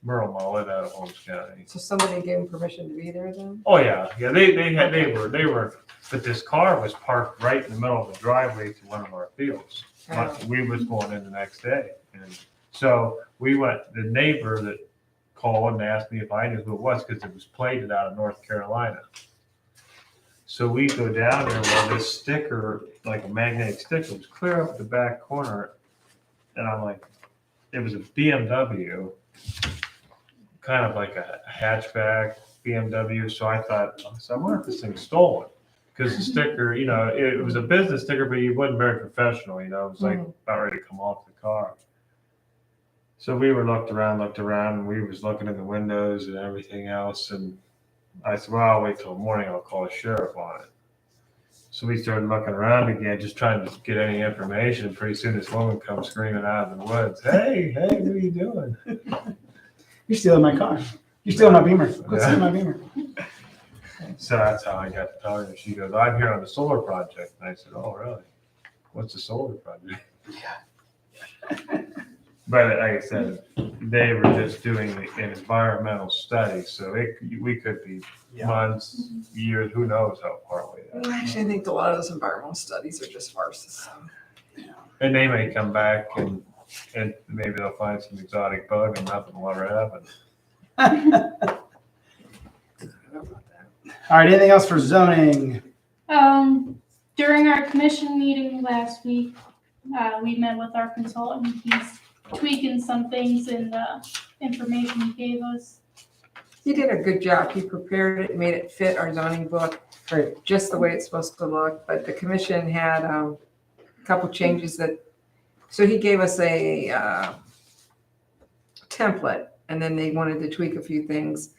[SPEAKER 2] Merle Mullet out of Holmes County.
[SPEAKER 3] So somebody gave him permission to be there then?
[SPEAKER 2] Oh, yeah, they were, but this car was parked right in the middle of the driveway to one of our fields. We was going in the next day. And so the neighbor that called and asked me if I knew who it was, because it was plated out of North Carolina. So we go down there, well, this sticker, like a magnetic sticker, was clear up the back corner. And I'm like, it was a BMW, kind of like a hatchback BMW. So I thought, I wonder if this thing's stolen. Because the sticker, it was a business sticker, but it wasn't very professional, it was like about ready to come off the car. So we were looked around, and we was looking in the windows and everything else. And I said, well, I'll wait till morning, I'll call the sheriff on it. So we started looking around again, just trying to get any information. Pretty soon this woman comes screaming out of the woods, hey, what are you doing?
[SPEAKER 1] You're stealing my car. You're stealing my Beamer. Quit stealing my Beamer.
[SPEAKER 2] So that's how I got to talking. She goes, I'm here on the solar project. And I said, oh, really? What's the solar project?
[SPEAKER 1] Yeah.
[SPEAKER 2] But like I said, they were just doing an environmental study. So we could be months, years, who knows how far away that is.
[SPEAKER 3] Actually, I think a lot of those environmental studies are just farces.
[SPEAKER 2] And they may come back and maybe they'll find some exotic bug and nothing will ever happen.
[SPEAKER 1] All right, anything else for zoning?
[SPEAKER 9] During our commission meeting last week, we met with our consultant. He's tweaking some things in the information he gave us.
[SPEAKER 3] He did a good job. He prepared it, made it fit our zoning book, or just the way it's supposed to look. But the commission had a couple changes so he gave us a template, and then they wanted to tweak a few things.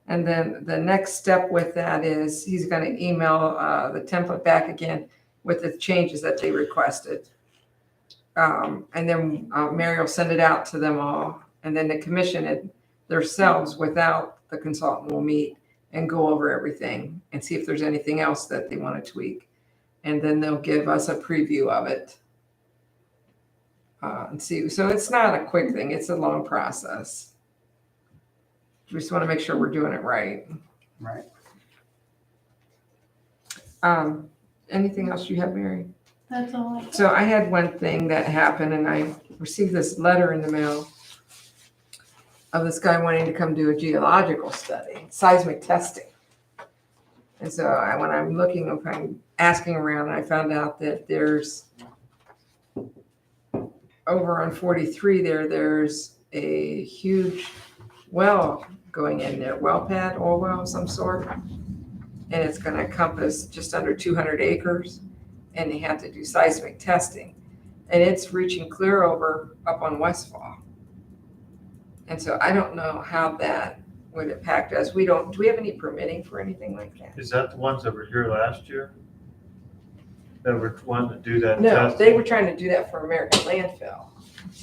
[SPEAKER 3] And then the next step with that is he's going to email the template back again with the changes that they requested. And then Mary will send it out to them all. And then the commission themselves, without the consultant, will meet and go over everything and see if there's anything else that they want to tweak. And then they'll give us a preview of it. And see. So it's not a quick thing. It's a long process. We just want to make sure we're doing it right.
[SPEAKER 1] Right.
[SPEAKER 3] Anything else you have, Mary?
[SPEAKER 9] That's all I got.
[SPEAKER 3] So I had one thing that happened, and I received this letter in the mail of this guy wanting to come do a geological study, seismic testing. And so when I'm looking, I'm asking around, I found out that there's over on 43 there's a huge well going in there, well pad, oil well of some sort. And it's going to encompass just under 200 acres. And they have to do seismic testing. And it's reaching clear over up on Westfall. And so I don't know how that would impact us. Do we have any permitting for anything like that?
[SPEAKER 2] Is that the ones that were here last year? That were wanting to do that
[SPEAKER 3] No,
[SPEAKER 2] test?
[SPEAKER 3] they were trying to do that for American Landfill.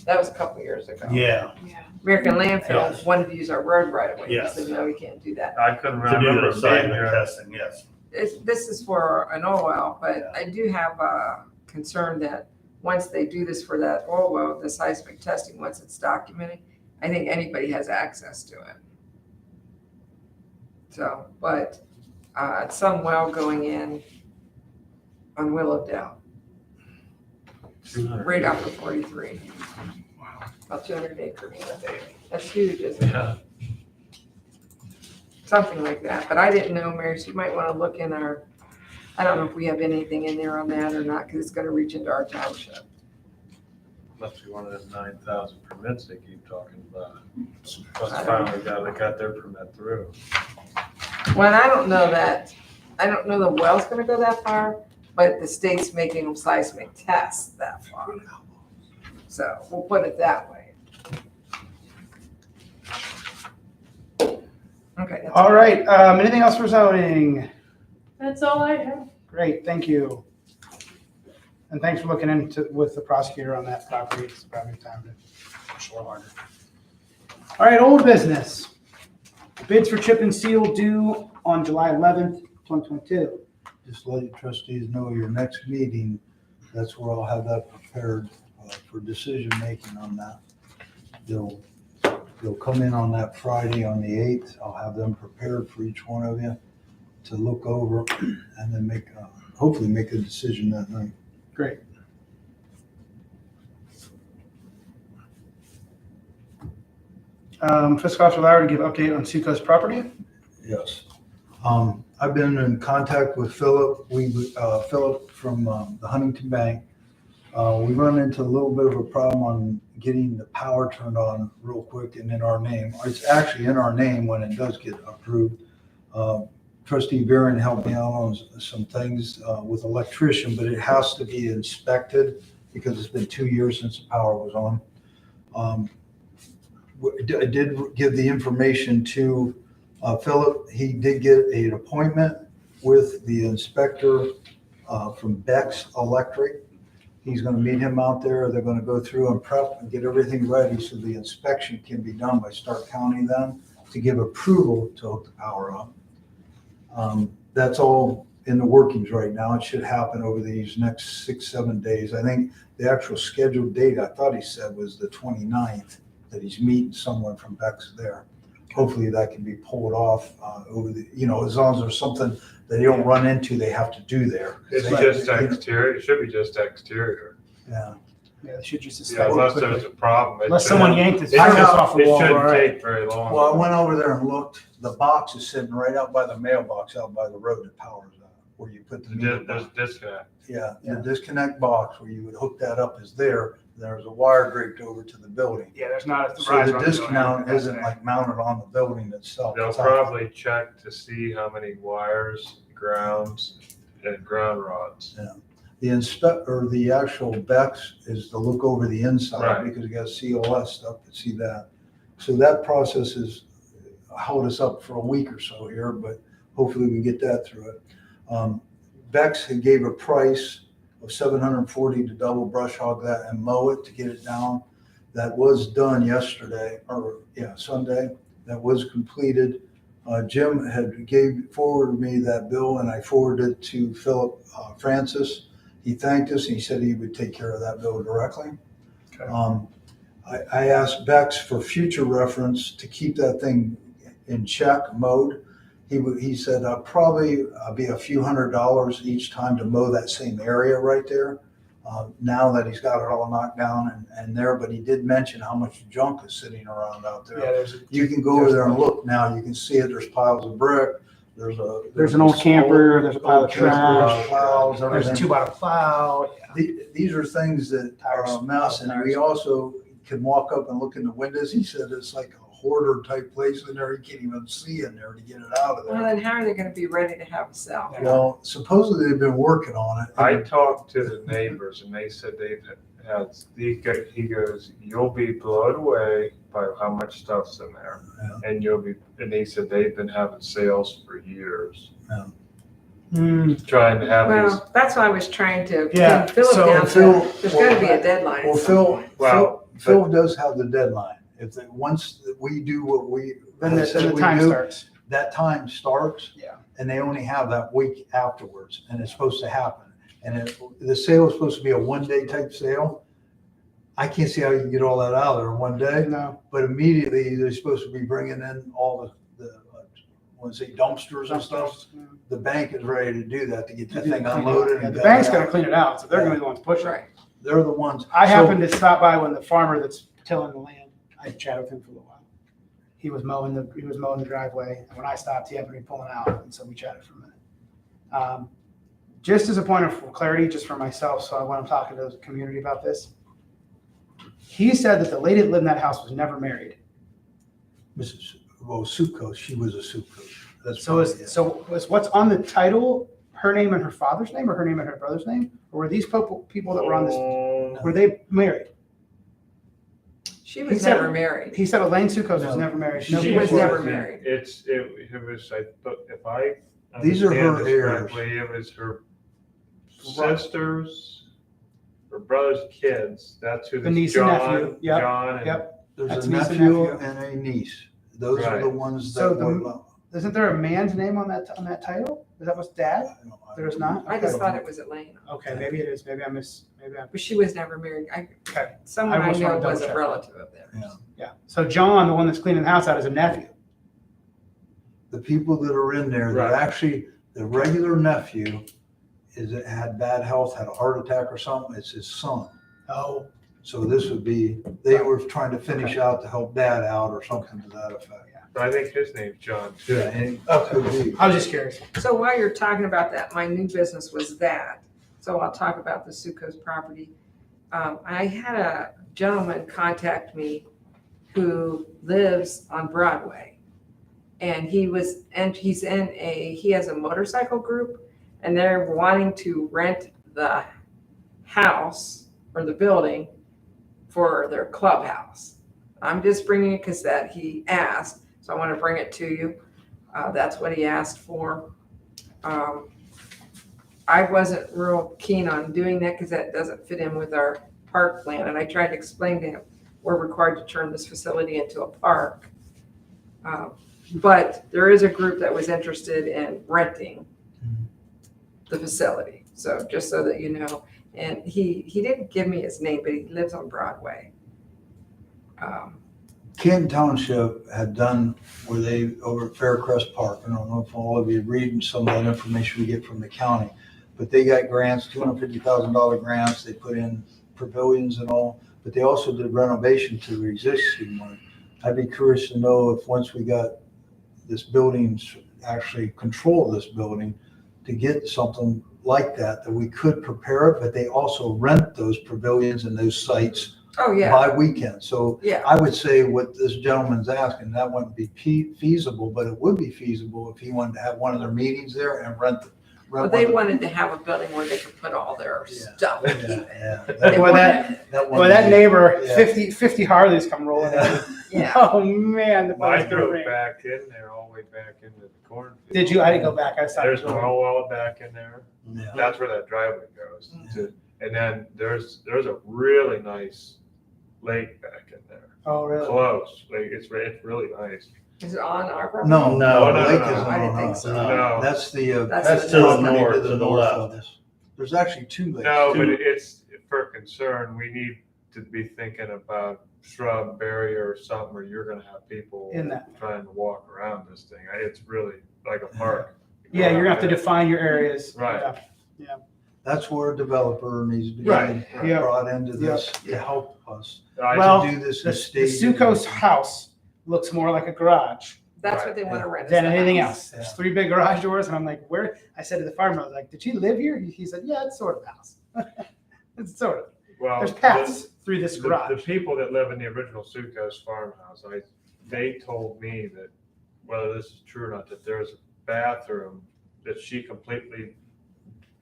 [SPEAKER 3] That was a couple years ago.
[SPEAKER 8] Yeah,
[SPEAKER 3] American Landfill
[SPEAKER 8] Yes.
[SPEAKER 3] wanted to use our road right away.
[SPEAKER 8] Yes.
[SPEAKER 3] They said, no, you can't do that.
[SPEAKER 2] I couldn't
[SPEAKER 8] to do
[SPEAKER 2] remember
[SPEAKER 8] the
[SPEAKER 2] being
[SPEAKER 8] seismic
[SPEAKER 2] here.
[SPEAKER 8] testing, yes.
[SPEAKER 3] This is for an oil well, but
[SPEAKER 8] Yeah.
[SPEAKER 3] I do have a concern that once they do this for that oil well, the seismic testing, once it's documented, I think anybody has access to it. So, but it's some well going in on Willowdale, right off of 43. About 200 acres. That's huge, isn't it?
[SPEAKER 2] Yeah.
[SPEAKER 3] Something like that. But I didn't know, Mary, so you might want to look in I don't know if we have anything in there on that or not, because it's going to reach into our township.
[SPEAKER 2] Must be one of those 9,000 permits they keep talking about. Must finally got their permit through.
[SPEAKER 3] Well, I don't know the well's going to go that far, but the state's making them seismic tests that far. So we'll put it that way. Okay. that's
[SPEAKER 1] All right, anything else for zoning?
[SPEAKER 9] That's all I have.
[SPEAKER 1] Great, thank you. And thanks for looking into, with the prosecutor on that property. It's probably time to shore harder. All right, old business. Bids for chip and seal due on July 11th, 2022.
[SPEAKER 6] Just let your trustees know your next meeting, that's where I'll have that prepared for decision making on that. They'll come in on that Friday on the 8th. I'll have them prepared for each one of you to look over and then hopefully make a decision that night.
[SPEAKER 1] Great. Fiscal Officer Lowry to give update on Seacoast property.
[SPEAKER 6] Yes. I've been in contact with Philip. Philip from the Huntington Bank. We run into a little bit of a problem on getting the power turned on real quick and in our name. It's actually in our name when it does get approved. Trustee Barron helped me out on some things with electrician, but it has to be inspected because it's been 2 years since the power was on. I did give the information to Philip. He did get an appointment with the inspector from Beck's Electric. He's going to meet him out there. They're going to go through and prep and get everything ready so the inspection can be done by Stark County then to give approval to hook the power up. That's all in the workings right now. It should happen over these next 6-7 days. I think the actual scheduled date, I thought he said, was the 29th, that he's meeting someone from Beck's there. Hopefully that can be pulled off over the, as long as there's something that they don't run into, they have to do there.
[SPEAKER 2] Is it just exterior? It should be just exterior.
[SPEAKER 6] Yeah.
[SPEAKER 1] Yeah, they should just
[SPEAKER 2] Yeah, unless there's a problem.
[SPEAKER 1] Unless someone yanked his
[SPEAKER 2] It
[SPEAKER 1] tires
[SPEAKER 2] shouldn't-
[SPEAKER 1] off the wall.
[SPEAKER 2] It shouldn't
[SPEAKER 1] right?
[SPEAKER 2] take very long.
[SPEAKER 6] Well, I went over there and looked. The box is sitting right out by the mailbox, out by the road that powers up, where you put the meter
[SPEAKER 2] There's
[SPEAKER 6] box.
[SPEAKER 2] disconnect.
[SPEAKER 6] Yeah, the disconnect box where you would hook that up is there. There's a wire draped over to the building.
[SPEAKER 1] Yeah, there's not a
[SPEAKER 6] So
[SPEAKER 1] rise
[SPEAKER 6] the
[SPEAKER 1] on the
[SPEAKER 6] discount
[SPEAKER 1] building.
[SPEAKER 6] isn't like mounted on the building itself.
[SPEAKER 2] They'll
[SPEAKER 6] It's out
[SPEAKER 2] probably check to see how many wires, grounds, and ground rods.
[SPEAKER 6] the actual Beck's is to look over the inside
[SPEAKER 2] Right.
[SPEAKER 6] because you got COS stuff to see that. So that process has held us up for a week or so here, but hopefully we get that through it. Beck's had gave a price of $740 to double brush hog that and mow it to get it down. That was done yesterday, Sunday. That was completed. Jim had forwarded me that bill and I forwarded it to Philip Francis. He thanked us and he said he would take care of that bill directly.
[SPEAKER 1] Okay.
[SPEAKER 6] I asked Bex for future reference to keep that thing in check mode. He said probably be a few $100s each time to mow that same area right there. Now that he's got it all knocked down and there, but he did mention how much junk is sitting around out there.
[SPEAKER 1] Yeah,
[SPEAKER 6] You can go over there and look now. You can see it. There's piles of brick. There's
[SPEAKER 1] an old camper. There's a pile of
[SPEAKER 6] camper,
[SPEAKER 1] trash.
[SPEAKER 6] plows,
[SPEAKER 1] there's
[SPEAKER 6] everything.
[SPEAKER 1] a 2x plow.
[SPEAKER 6] These are things that are a mess, and we also can walk up and look in the windows. He said it's like a hoarder type place in there. You can't even see in there to get it out of
[SPEAKER 3] Well,
[SPEAKER 6] there.
[SPEAKER 3] then how are they gonna be ready to have a sale?
[SPEAKER 6] Well, supposedly they've been working on it.
[SPEAKER 2] I talked to the neighbors and they said they've had, he goes, you'll be blown away by how much stuff's in there.
[SPEAKER 6] Yeah.
[SPEAKER 2] And he said they've been having sales for years,
[SPEAKER 1] Mm,
[SPEAKER 2] trying to have these.
[SPEAKER 3] Well, that's why I was trying to
[SPEAKER 1] Yeah,
[SPEAKER 3] pin Philip
[SPEAKER 6] so
[SPEAKER 3] down
[SPEAKER 6] Phil-
[SPEAKER 3] to, there's gotta be a deadline.
[SPEAKER 6] Well,
[SPEAKER 3] at some point.
[SPEAKER 6] Phil does have the deadline. Once we do what we
[SPEAKER 1] then the
[SPEAKER 6] said we
[SPEAKER 1] time
[SPEAKER 6] do,
[SPEAKER 1] starts.
[SPEAKER 6] that time starts.
[SPEAKER 1] Yeah.
[SPEAKER 6] And they only have that week afterwards, and it's supposed to happen. And the sale is supposed to be a one-day type sale. I can't see how you can get all that out of there in one day,
[SPEAKER 1] No.
[SPEAKER 6] but immediately they're supposed to be bringing in all the dumpsters and stuff. The bank is ready to do that, to get that thing unloaded.
[SPEAKER 1] Yeah,
[SPEAKER 6] and
[SPEAKER 1] the bank's
[SPEAKER 6] get it
[SPEAKER 1] gonna
[SPEAKER 6] out.
[SPEAKER 1] clean it out, so they're gonna be the ones pushing.
[SPEAKER 3] Right.
[SPEAKER 6] They're the ones.
[SPEAKER 1] I
[SPEAKER 6] So-
[SPEAKER 1] happened to stop by when the farmer that's tilling the land, I chatted with him for a little while. He was mowing the driveway, and when I stopped, he happened to be pulling out, and so we chatted for a minute. Just as a point of clarity, just for myself, so when I'm talking to the community about this, he said that the lady that lived in that house was never married.
[SPEAKER 6] Soup coach, she was a soup coach. That's
[SPEAKER 1] So
[SPEAKER 6] probably it.
[SPEAKER 1] was what's on the title her name and her father's name, or her name and her brother's name? Or were these people that were on this, were they married?
[SPEAKER 3] She was
[SPEAKER 1] said-
[SPEAKER 3] never married.
[SPEAKER 1] He said Elaine Sukos was
[SPEAKER 6] No.
[SPEAKER 1] never married.
[SPEAKER 3] She
[SPEAKER 1] No
[SPEAKER 3] was
[SPEAKER 1] kids.
[SPEAKER 3] never married.
[SPEAKER 2] It was, I thought, if I
[SPEAKER 6] These are her
[SPEAKER 2] understand this
[SPEAKER 6] heirs.
[SPEAKER 2] correctly, it was her sisters, her brother's kids, that's who
[SPEAKER 1] The
[SPEAKER 2] this
[SPEAKER 1] niece and nephew,
[SPEAKER 2] John,
[SPEAKER 1] yep,
[SPEAKER 2] John and.
[SPEAKER 1] yep.
[SPEAKER 6] There's
[SPEAKER 1] That's
[SPEAKER 6] a
[SPEAKER 1] niece and
[SPEAKER 6] nephew
[SPEAKER 1] nephew.
[SPEAKER 6] and a niece. Those are the
[SPEAKER 2] Right.
[SPEAKER 6] ones
[SPEAKER 1] So
[SPEAKER 6] that
[SPEAKER 1] the-
[SPEAKER 6] were.
[SPEAKER 1] Isn't there a man's name on that title? Is that what's dad? There is not?
[SPEAKER 3] I just
[SPEAKER 1] Okay.
[SPEAKER 3] thought it was Elaine,
[SPEAKER 1] Okay, maybe it is. Maybe I
[SPEAKER 3] but she was never married.
[SPEAKER 1] Okay.
[SPEAKER 3] Someone
[SPEAKER 1] I
[SPEAKER 3] I
[SPEAKER 1] just
[SPEAKER 3] know
[SPEAKER 1] wanna double
[SPEAKER 3] was a
[SPEAKER 1] check.
[SPEAKER 3] relative of theirs.
[SPEAKER 6] Yeah.
[SPEAKER 1] yeah. So John, the one that's cleaning the house out, is a nephew.
[SPEAKER 6] The people that are in there,
[SPEAKER 2] Right.
[SPEAKER 6] they're actually, the regular nephew had bad health, had a heart attack or something. It's his son.
[SPEAKER 1] Oh.
[SPEAKER 6] So this would be, they were trying to finish out to help dad out or something to that effect.
[SPEAKER 2] But I think his name's John too.
[SPEAKER 6] Yeah, and
[SPEAKER 1] Okay.
[SPEAKER 6] could be.
[SPEAKER 1] I was just curious.
[SPEAKER 3] So while you're talking about that, my new business was that. So I'll talk about the Sukos property. I had a gentleman contact me who lives on Broadway. And he has a motorcycle group and they're wanting to rent the house or the building for their clubhouse. I'm just bringing it because that he asked, so I want to bring it to you. That's what he asked for. I wasn't real keen on doing that because that doesn't fit in with our park plan. And I tried to explain to him, we're required to turn this facility into a park. But there is a group that was interested in renting the facility. So just so that you know, and he didn't give me his name, but he lives on Broadway.
[SPEAKER 6] Canton Township had done where they, over at Faircrest Park, I don't know if all of you read some of that information we get from the county, but they got grants, $250,000 grants, they put in pavilions and all, but they also did renovation to the existing one. I'd be curious to know if once we got this building, actually control this building, to get something like that we could prepare it, but they also rent those pavilions and those sites
[SPEAKER 3] Oh, yeah,
[SPEAKER 6] by weekend. So
[SPEAKER 3] yeah.
[SPEAKER 6] I would say what this gentleman's asking, that wouldn't be feasible, but it would be feasible if he wanted to have one of their meetings there and rent.
[SPEAKER 3] But they wanted to have a building where they could put all their stuff. and keep it.
[SPEAKER 6] Yeah.
[SPEAKER 3] They
[SPEAKER 1] Boy,
[SPEAKER 3] wanted-
[SPEAKER 1] Boy, that neighbor,
[SPEAKER 6] Yeah.
[SPEAKER 1] 50 Harleys come rolling in.
[SPEAKER 3] Yeah,
[SPEAKER 1] Oh, man. The
[SPEAKER 2] Well, I
[SPEAKER 1] place gonna
[SPEAKER 2] drove
[SPEAKER 1] ring.
[SPEAKER 2] back in there, all the way back into the cornfield.
[SPEAKER 1] Did you? I didn't go back. I saw
[SPEAKER 2] There's
[SPEAKER 1] it.
[SPEAKER 2] an oil well back in there.
[SPEAKER 6] Yeah.
[SPEAKER 2] That's where that driveway goes.
[SPEAKER 3] Mm-hmm.
[SPEAKER 2] And then there's a really nice lake back in there.
[SPEAKER 1] Oh, really?
[SPEAKER 2] Close. Like it's really nice.
[SPEAKER 3] is it on our property?
[SPEAKER 6] No,
[SPEAKER 8] No,
[SPEAKER 6] the
[SPEAKER 2] no,
[SPEAKER 6] lake
[SPEAKER 2] no,
[SPEAKER 6] isn't
[SPEAKER 3] I didn't
[SPEAKER 6] on
[SPEAKER 3] think
[SPEAKER 6] us.
[SPEAKER 3] so.
[SPEAKER 2] No.
[SPEAKER 6] That's the.
[SPEAKER 3] That's
[SPEAKER 8] to the
[SPEAKER 6] property
[SPEAKER 8] north, to the
[SPEAKER 6] north
[SPEAKER 8] left.
[SPEAKER 6] of us. There's actually two lakes.
[SPEAKER 2] No, but it's for concern. We need to be thinking about shrub barrier or something where you're gonna have people
[SPEAKER 1] In that.
[SPEAKER 2] trying to walk around this thing. It's really like a park.
[SPEAKER 1] Yeah, you're gonna have to define your areas.
[SPEAKER 2] Right.
[SPEAKER 1] Yeah.
[SPEAKER 6] That's where a developer needs to be
[SPEAKER 2] Right,
[SPEAKER 1] right. Yeah.
[SPEAKER 6] brought into this to help us.
[SPEAKER 1] Well,
[SPEAKER 6] To do this
[SPEAKER 1] The
[SPEAKER 6] estate.
[SPEAKER 1] Sukos house looks more like a garage
[SPEAKER 3] That's what they want to rent. is
[SPEAKER 1] than
[SPEAKER 3] the
[SPEAKER 1] anything
[SPEAKER 3] house.
[SPEAKER 1] else. There's 3 big garage doors, and I'm like, where? I said to the farmer, I was like, did she live here? He said, yeah, it's sort of a house. It's sort of.
[SPEAKER 2] Well,
[SPEAKER 1] There's paths through this
[SPEAKER 2] The
[SPEAKER 1] garage.
[SPEAKER 2] people that live in the original Sukos farmhouse, they told me that, whether this is true or not, that there's a bathroom that she completely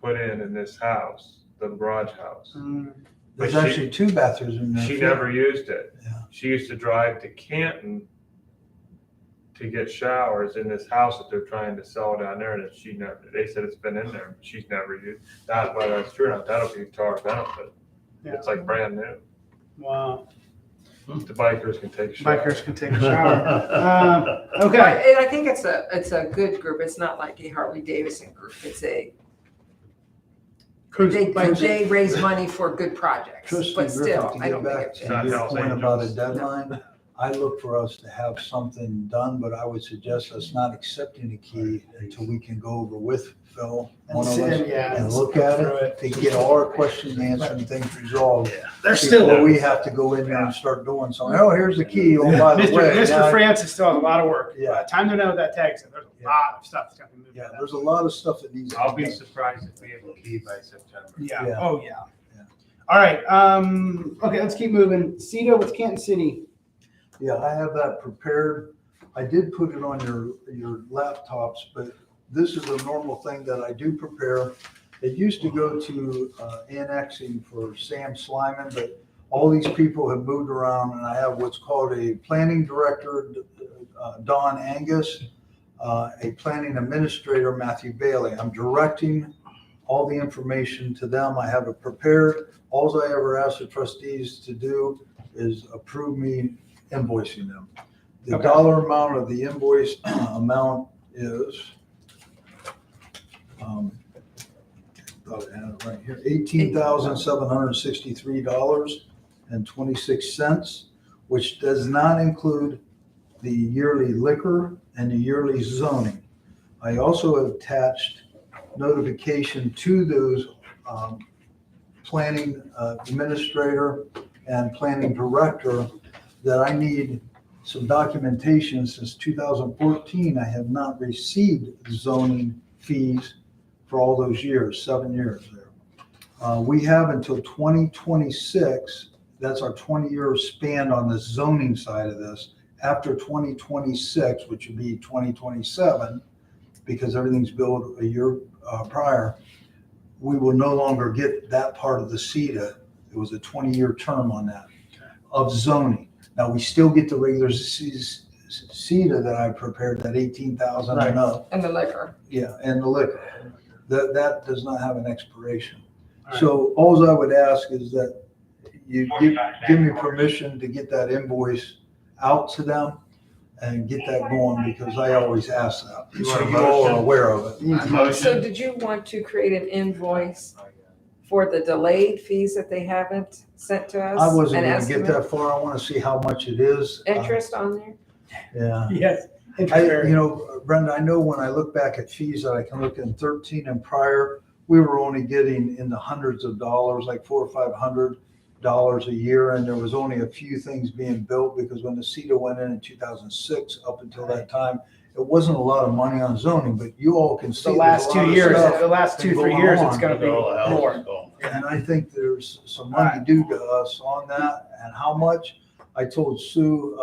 [SPEAKER 2] put in this house, the garage house.
[SPEAKER 1] Mm.
[SPEAKER 6] There's
[SPEAKER 2] But she-
[SPEAKER 6] actually 2 bathrooms in there.
[SPEAKER 2] She never used it.
[SPEAKER 6] Yeah.
[SPEAKER 2] She used to drive to Canton to get showers in this house that they're trying to sell down there, and they said it's been in there, but she's never used. That, whether that's true or not, that'll be to our benefit.
[SPEAKER 1] Yeah.
[SPEAKER 2] It's like brand new.
[SPEAKER 1] Wow.
[SPEAKER 2] The bikers can take a shower.
[SPEAKER 1] Bikers can take a shower. Okay.
[SPEAKER 3] Right, and I think it's a good group. It's not like a Harley Davidson group. It's they raise money for good projects,
[SPEAKER 6] Trustee
[SPEAKER 3] but
[SPEAKER 6] Griffin,
[SPEAKER 3] still,
[SPEAKER 6] to
[SPEAKER 3] I don't
[SPEAKER 6] get
[SPEAKER 3] think
[SPEAKER 6] back
[SPEAKER 3] it
[SPEAKER 6] to
[SPEAKER 3] fits.
[SPEAKER 2] Not
[SPEAKER 6] your
[SPEAKER 2] Hell's
[SPEAKER 6] point about a
[SPEAKER 2] Angels.
[SPEAKER 6] deadline, I look for us to have something done, but I would suggest us not accepting a key until we can go over with Phil, one of us, and look at it, to get all our questions answered and things resolved.
[SPEAKER 1] There's
[SPEAKER 6] Before
[SPEAKER 1] still,
[SPEAKER 6] we have to go in there and start doing something. Oh, here's the key. Oh, by the way.
[SPEAKER 1] Mr.
[SPEAKER 6] now-
[SPEAKER 1] Francis still has a lot of work.
[SPEAKER 6] Yeah.
[SPEAKER 1] Time to know what that tag said. There's a
[SPEAKER 6] Yeah.
[SPEAKER 1] lot of stuff that's gonna be moved.
[SPEAKER 6] Yeah,
[SPEAKER 1] out.
[SPEAKER 6] there's a lot of stuff that needs. to
[SPEAKER 2] I'll be
[SPEAKER 6] done.
[SPEAKER 2] surprised if we have a key by September.
[SPEAKER 1] Yeah.
[SPEAKER 6] Yeah.
[SPEAKER 1] Oh, yeah.
[SPEAKER 6] Yeah.
[SPEAKER 1] All right. Okay, let's keep moving. CETA with Canton City.
[SPEAKER 6] Yeah, I have that prepared. I did put it on your laptops, but this is a normal thing that I do prepare. It used to go to annexing for Sam Slyman, but All these people have moved around, and I have what's called a planning director, Don Angus, a planning administrator, Matthew Bailey. I'm directing all the information to them. I have it prepared. All I ever ask the trustees to do is approve me invoicing them. The
[SPEAKER 1] Okay.
[SPEAKER 6] dollar amount of the invoice amount is, thought I had it right here, $18,763.26, which does not include the yearly liquor and the yearly zoning. I also have attached notification to those planning administrator and planning director that I need some documentation. Since 2014, I have not received zoning fees for all those years, 7 years there. We have until 2026, that's our 20-year span on the zoning side of this. After 2026, which would be 2027, because everything's billed a year prior, we will no longer get that part of the CETA. It was a 20-year term on that of zoning. Now, we still get the regular CETA that I prepared, that 18,000 and up.
[SPEAKER 3] And the liquor.
[SPEAKER 6] Yeah, and the liquor. That does not have an expiration. So all I would ask is that you give me permission to get that invoice out to them and get that going, because I always ask that.
[SPEAKER 2] You want
[SPEAKER 6] So
[SPEAKER 2] a
[SPEAKER 6] you all are
[SPEAKER 2] motion?
[SPEAKER 6] aware of it.
[SPEAKER 3] So
[SPEAKER 2] Motion?
[SPEAKER 3] did you want to create an invoice for the delayed fees that they haven't sent to us?
[SPEAKER 6] I wasn't
[SPEAKER 3] An
[SPEAKER 6] gonna get
[SPEAKER 3] estimate?
[SPEAKER 6] that far. I want to see how much it is.
[SPEAKER 3] Interest on there?
[SPEAKER 6] Yeah.
[SPEAKER 1] Yes.
[SPEAKER 6] Brenda, I know when I look back at fees that I can look in 13 and prior, we were only getting in the hundreds of dollars, like $400 or $500 a year. And there was only a few things being built, because when the CETA went in 2006, up until that time, it wasn't a lot of money on zoning, but you all can see.
[SPEAKER 1] The
[SPEAKER 6] there's
[SPEAKER 1] last
[SPEAKER 6] a
[SPEAKER 1] 2
[SPEAKER 6] lot of
[SPEAKER 1] years,
[SPEAKER 6] stuff.
[SPEAKER 1] the last 2-3
[SPEAKER 6] going
[SPEAKER 1] years,
[SPEAKER 6] on.
[SPEAKER 1] it's gonna be
[SPEAKER 8] All the houses
[SPEAKER 1] more.
[SPEAKER 8] going.
[SPEAKER 6] And I think there's some money due to us on that. And how much? I told Sue,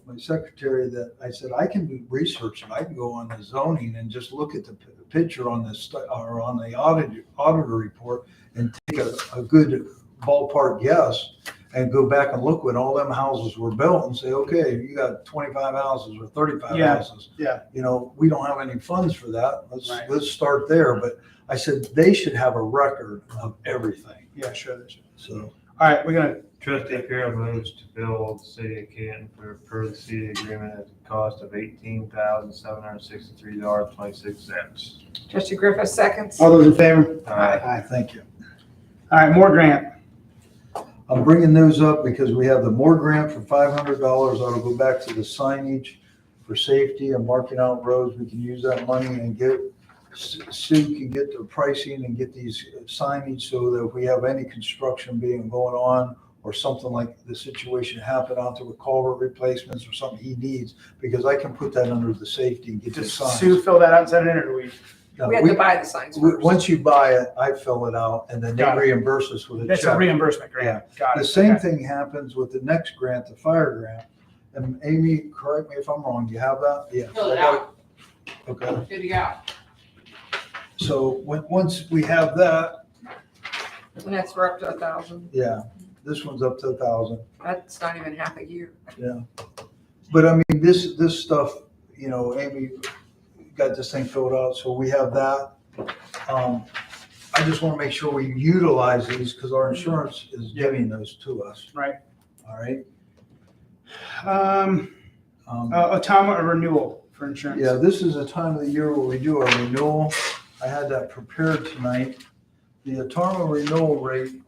[SPEAKER 6] my secretary, that I said, I can do research and I can go on the zoning and just look at the picture on the, or on the auditor report and take a good ballpark guess and go back and look when all them houses were built and say, okay, you got 25 houses or 35
[SPEAKER 1] Yeah,
[SPEAKER 6] houses.
[SPEAKER 1] yeah.
[SPEAKER 6] We don't have any funds for that.
[SPEAKER 1] Right.
[SPEAKER 6] Let's start there. But I said, they should have a record of everything.
[SPEAKER 1] Yeah, sure. They should.
[SPEAKER 6] So.
[SPEAKER 1] All right, we're gonna,
[SPEAKER 2] Trustee Carroll moves to bill the city of Canton per the CETA agreement at a cost of $18,763.26.
[SPEAKER 3] Trustee Griffith, seconds.
[SPEAKER 1] all those in favor?
[SPEAKER 6] Aye, thank you.
[SPEAKER 1] All right, more grant.
[SPEAKER 6] I'm bringing those up because we have the more grant for $500. That'll go back to the signage for safety and marking out roads. We can use that money and Sue can get the pricing and get these signage, so that if we have any construction going on, or something like the situation happened out there with culvert replacements or something he needs, because I can put that under the safety and get the
[SPEAKER 1] Does
[SPEAKER 6] signs.
[SPEAKER 1] Sue fill that out and send it in, or do we?
[SPEAKER 6] No,
[SPEAKER 3] We have to buy the signs first.
[SPEAKER 6] Once you buy it, I fill it out and then they
[SPEAKER 1] Got it.
[SPEAKER 6] reimburse us with a
[SPEAKER 1] That's a
[SPEAKER 6] check.
[SPEAKER 1] reimbursement grant. Got it.
[SPEAKER 6] The same
[SPEAKER 1] Okay.
[SPEAKER 6] thing happens with the next grant, the fire grant. And Amy, correct me if I'm wrong, you have that? Yeah.
[SPEAKER 5] Fill it out,
[SPEAKER 6] Okay,
[SPEAKER 5] good to go.
[SPEAKER 6] so once we have that,
[SPEAKER 3] And that's for up to 1,000.
[SPEAKER 6] yeah, this one's up to 1,000.
[SPEAKER 3] That's not even half a year.
[SPEAKER 6] But I mean, this stuff, Amy got this thing filled out, so we have that. I just want to make sure we utilize these, because our insurance is giving those to us.
[SPEAKER 1] Right.
[SPEAKER 6] All right.
[SPEAKER 1] A time of renewal for insurance.
[SPEAKER 6] Yeah, this is a time of the year where we do our renewal. I had that prepared tonight. The Atarma renewal rate,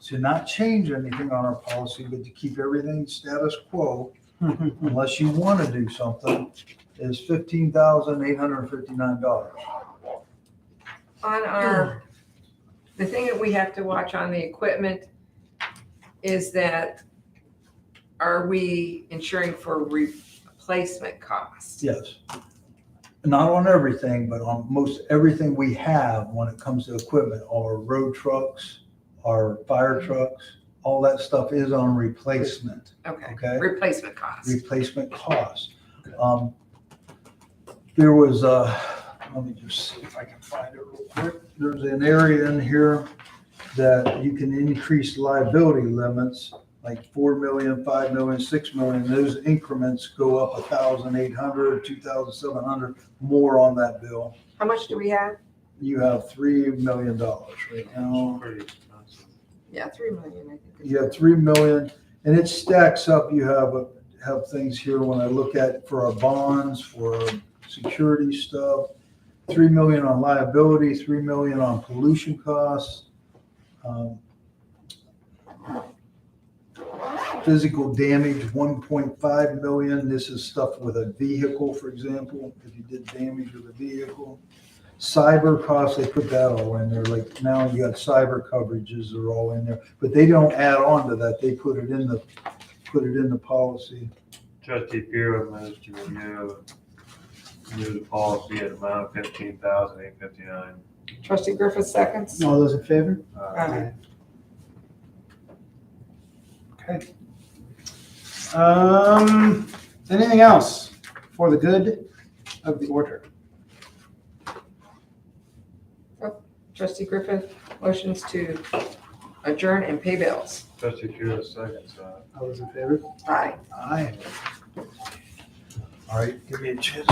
[SPEAKER 6] to not change anything on our policy, but to keep everything status quo, unless you want to do something, is $15,859.
[SPEAKER 3] The thing that we have to watch on the equipment is that, are we insuring for replacement costs?
[SPEAKER 6] Yes. Not on everything, but on most everything we have when it comes to equipment, our road trucks, our fire trucks, all that stuff is on replacement. Okay.
[SPEAKER 3] Replacement costs.
[SPEAKER 6] Replacement cost. There was let me just see if I can find it real quick. There's an area in here that you can increase liability limits, like 4 million, 5 million, 6 million. Those increments go up 1,800, 2,700 more on that bill.
[SPEAKER 3] How much do we have?
[SPEAKER 6] You have $3 million right now.
[SPEAKER 2] Pretty expensive.
[SPEAKER 3] Yeah, 3 million, I think.
[SPEAKER 6] You have 3 million, and it stacks up. You have things here when I look at for our bonds, for our security stuff, 3 million on liability, 3 million on pollution costs. Physical damage, 1.5 million. This is stuff with a vehicle, for example, if you did damage with a vehicle. Cyber costs, they put that all in there. Like now you got cyber coverages are all in there, but they don't add on to that. They put it in the policy.
[SPEAKER 2] Trustee Pugh moves to review the policy at amount of $15,859.
[SPEAKER 3] Trustee Griffith seconds.
[SPEAKER 1] All those in favor?
[SPEAKER 3] Aye.
[SPEAKER 1] Okay. Anything else for the good of the order?
[SPEAKER 3] Trustee Griffith motions to adjourn and pay bills.
[SPEAKER 2] Trustee Pugh seconds.
[SPEAKER 1] All those in favor?
[SPEAKER 3] Aye.
[SPEAKER 1] Aye.
[SPEAKER 6] All right, give me a chance.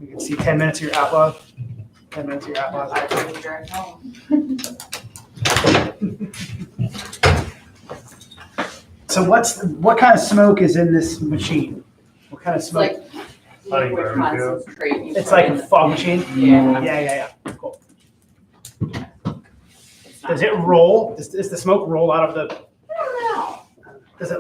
[SPEAKER 1] You can see 10 minutes of your outlog. 10 minutes of your outlog.
[SPEAKER 3] I can drive home.
[SPEAKER 1] So what kind of smoke is in this machine? What kind of
[SPEAKER 5] It's
[SPEAKER 1] smoke?
[SPEAKER 5] like
[SPEAKER 2] Honey
[SPEAKER 5] liquid
[SPEAKER 2] barbecue.
[SPEAKER 5] concentrate. you
[SPEAKER 1] It's
[SPEAKER 5] put
[SPEAKER 1] like
[SPEAKER 5] in
[SPEAKER 1] a
[SPEAKER 5] the
[SPEAKER 1] fog
[SPEAKER 5] thing.
[SPEAKER 1] machine?
[SPEAKER 5] Yeah.
[SPEAKER 1] Yeah. Cool.
[SPEAKER 5] It's not-
[SPEAKER 1] Does it roll? Does the smoke roll out of the,
[SPEAKER 5] I don't know.
[SPEAKER 1] does it look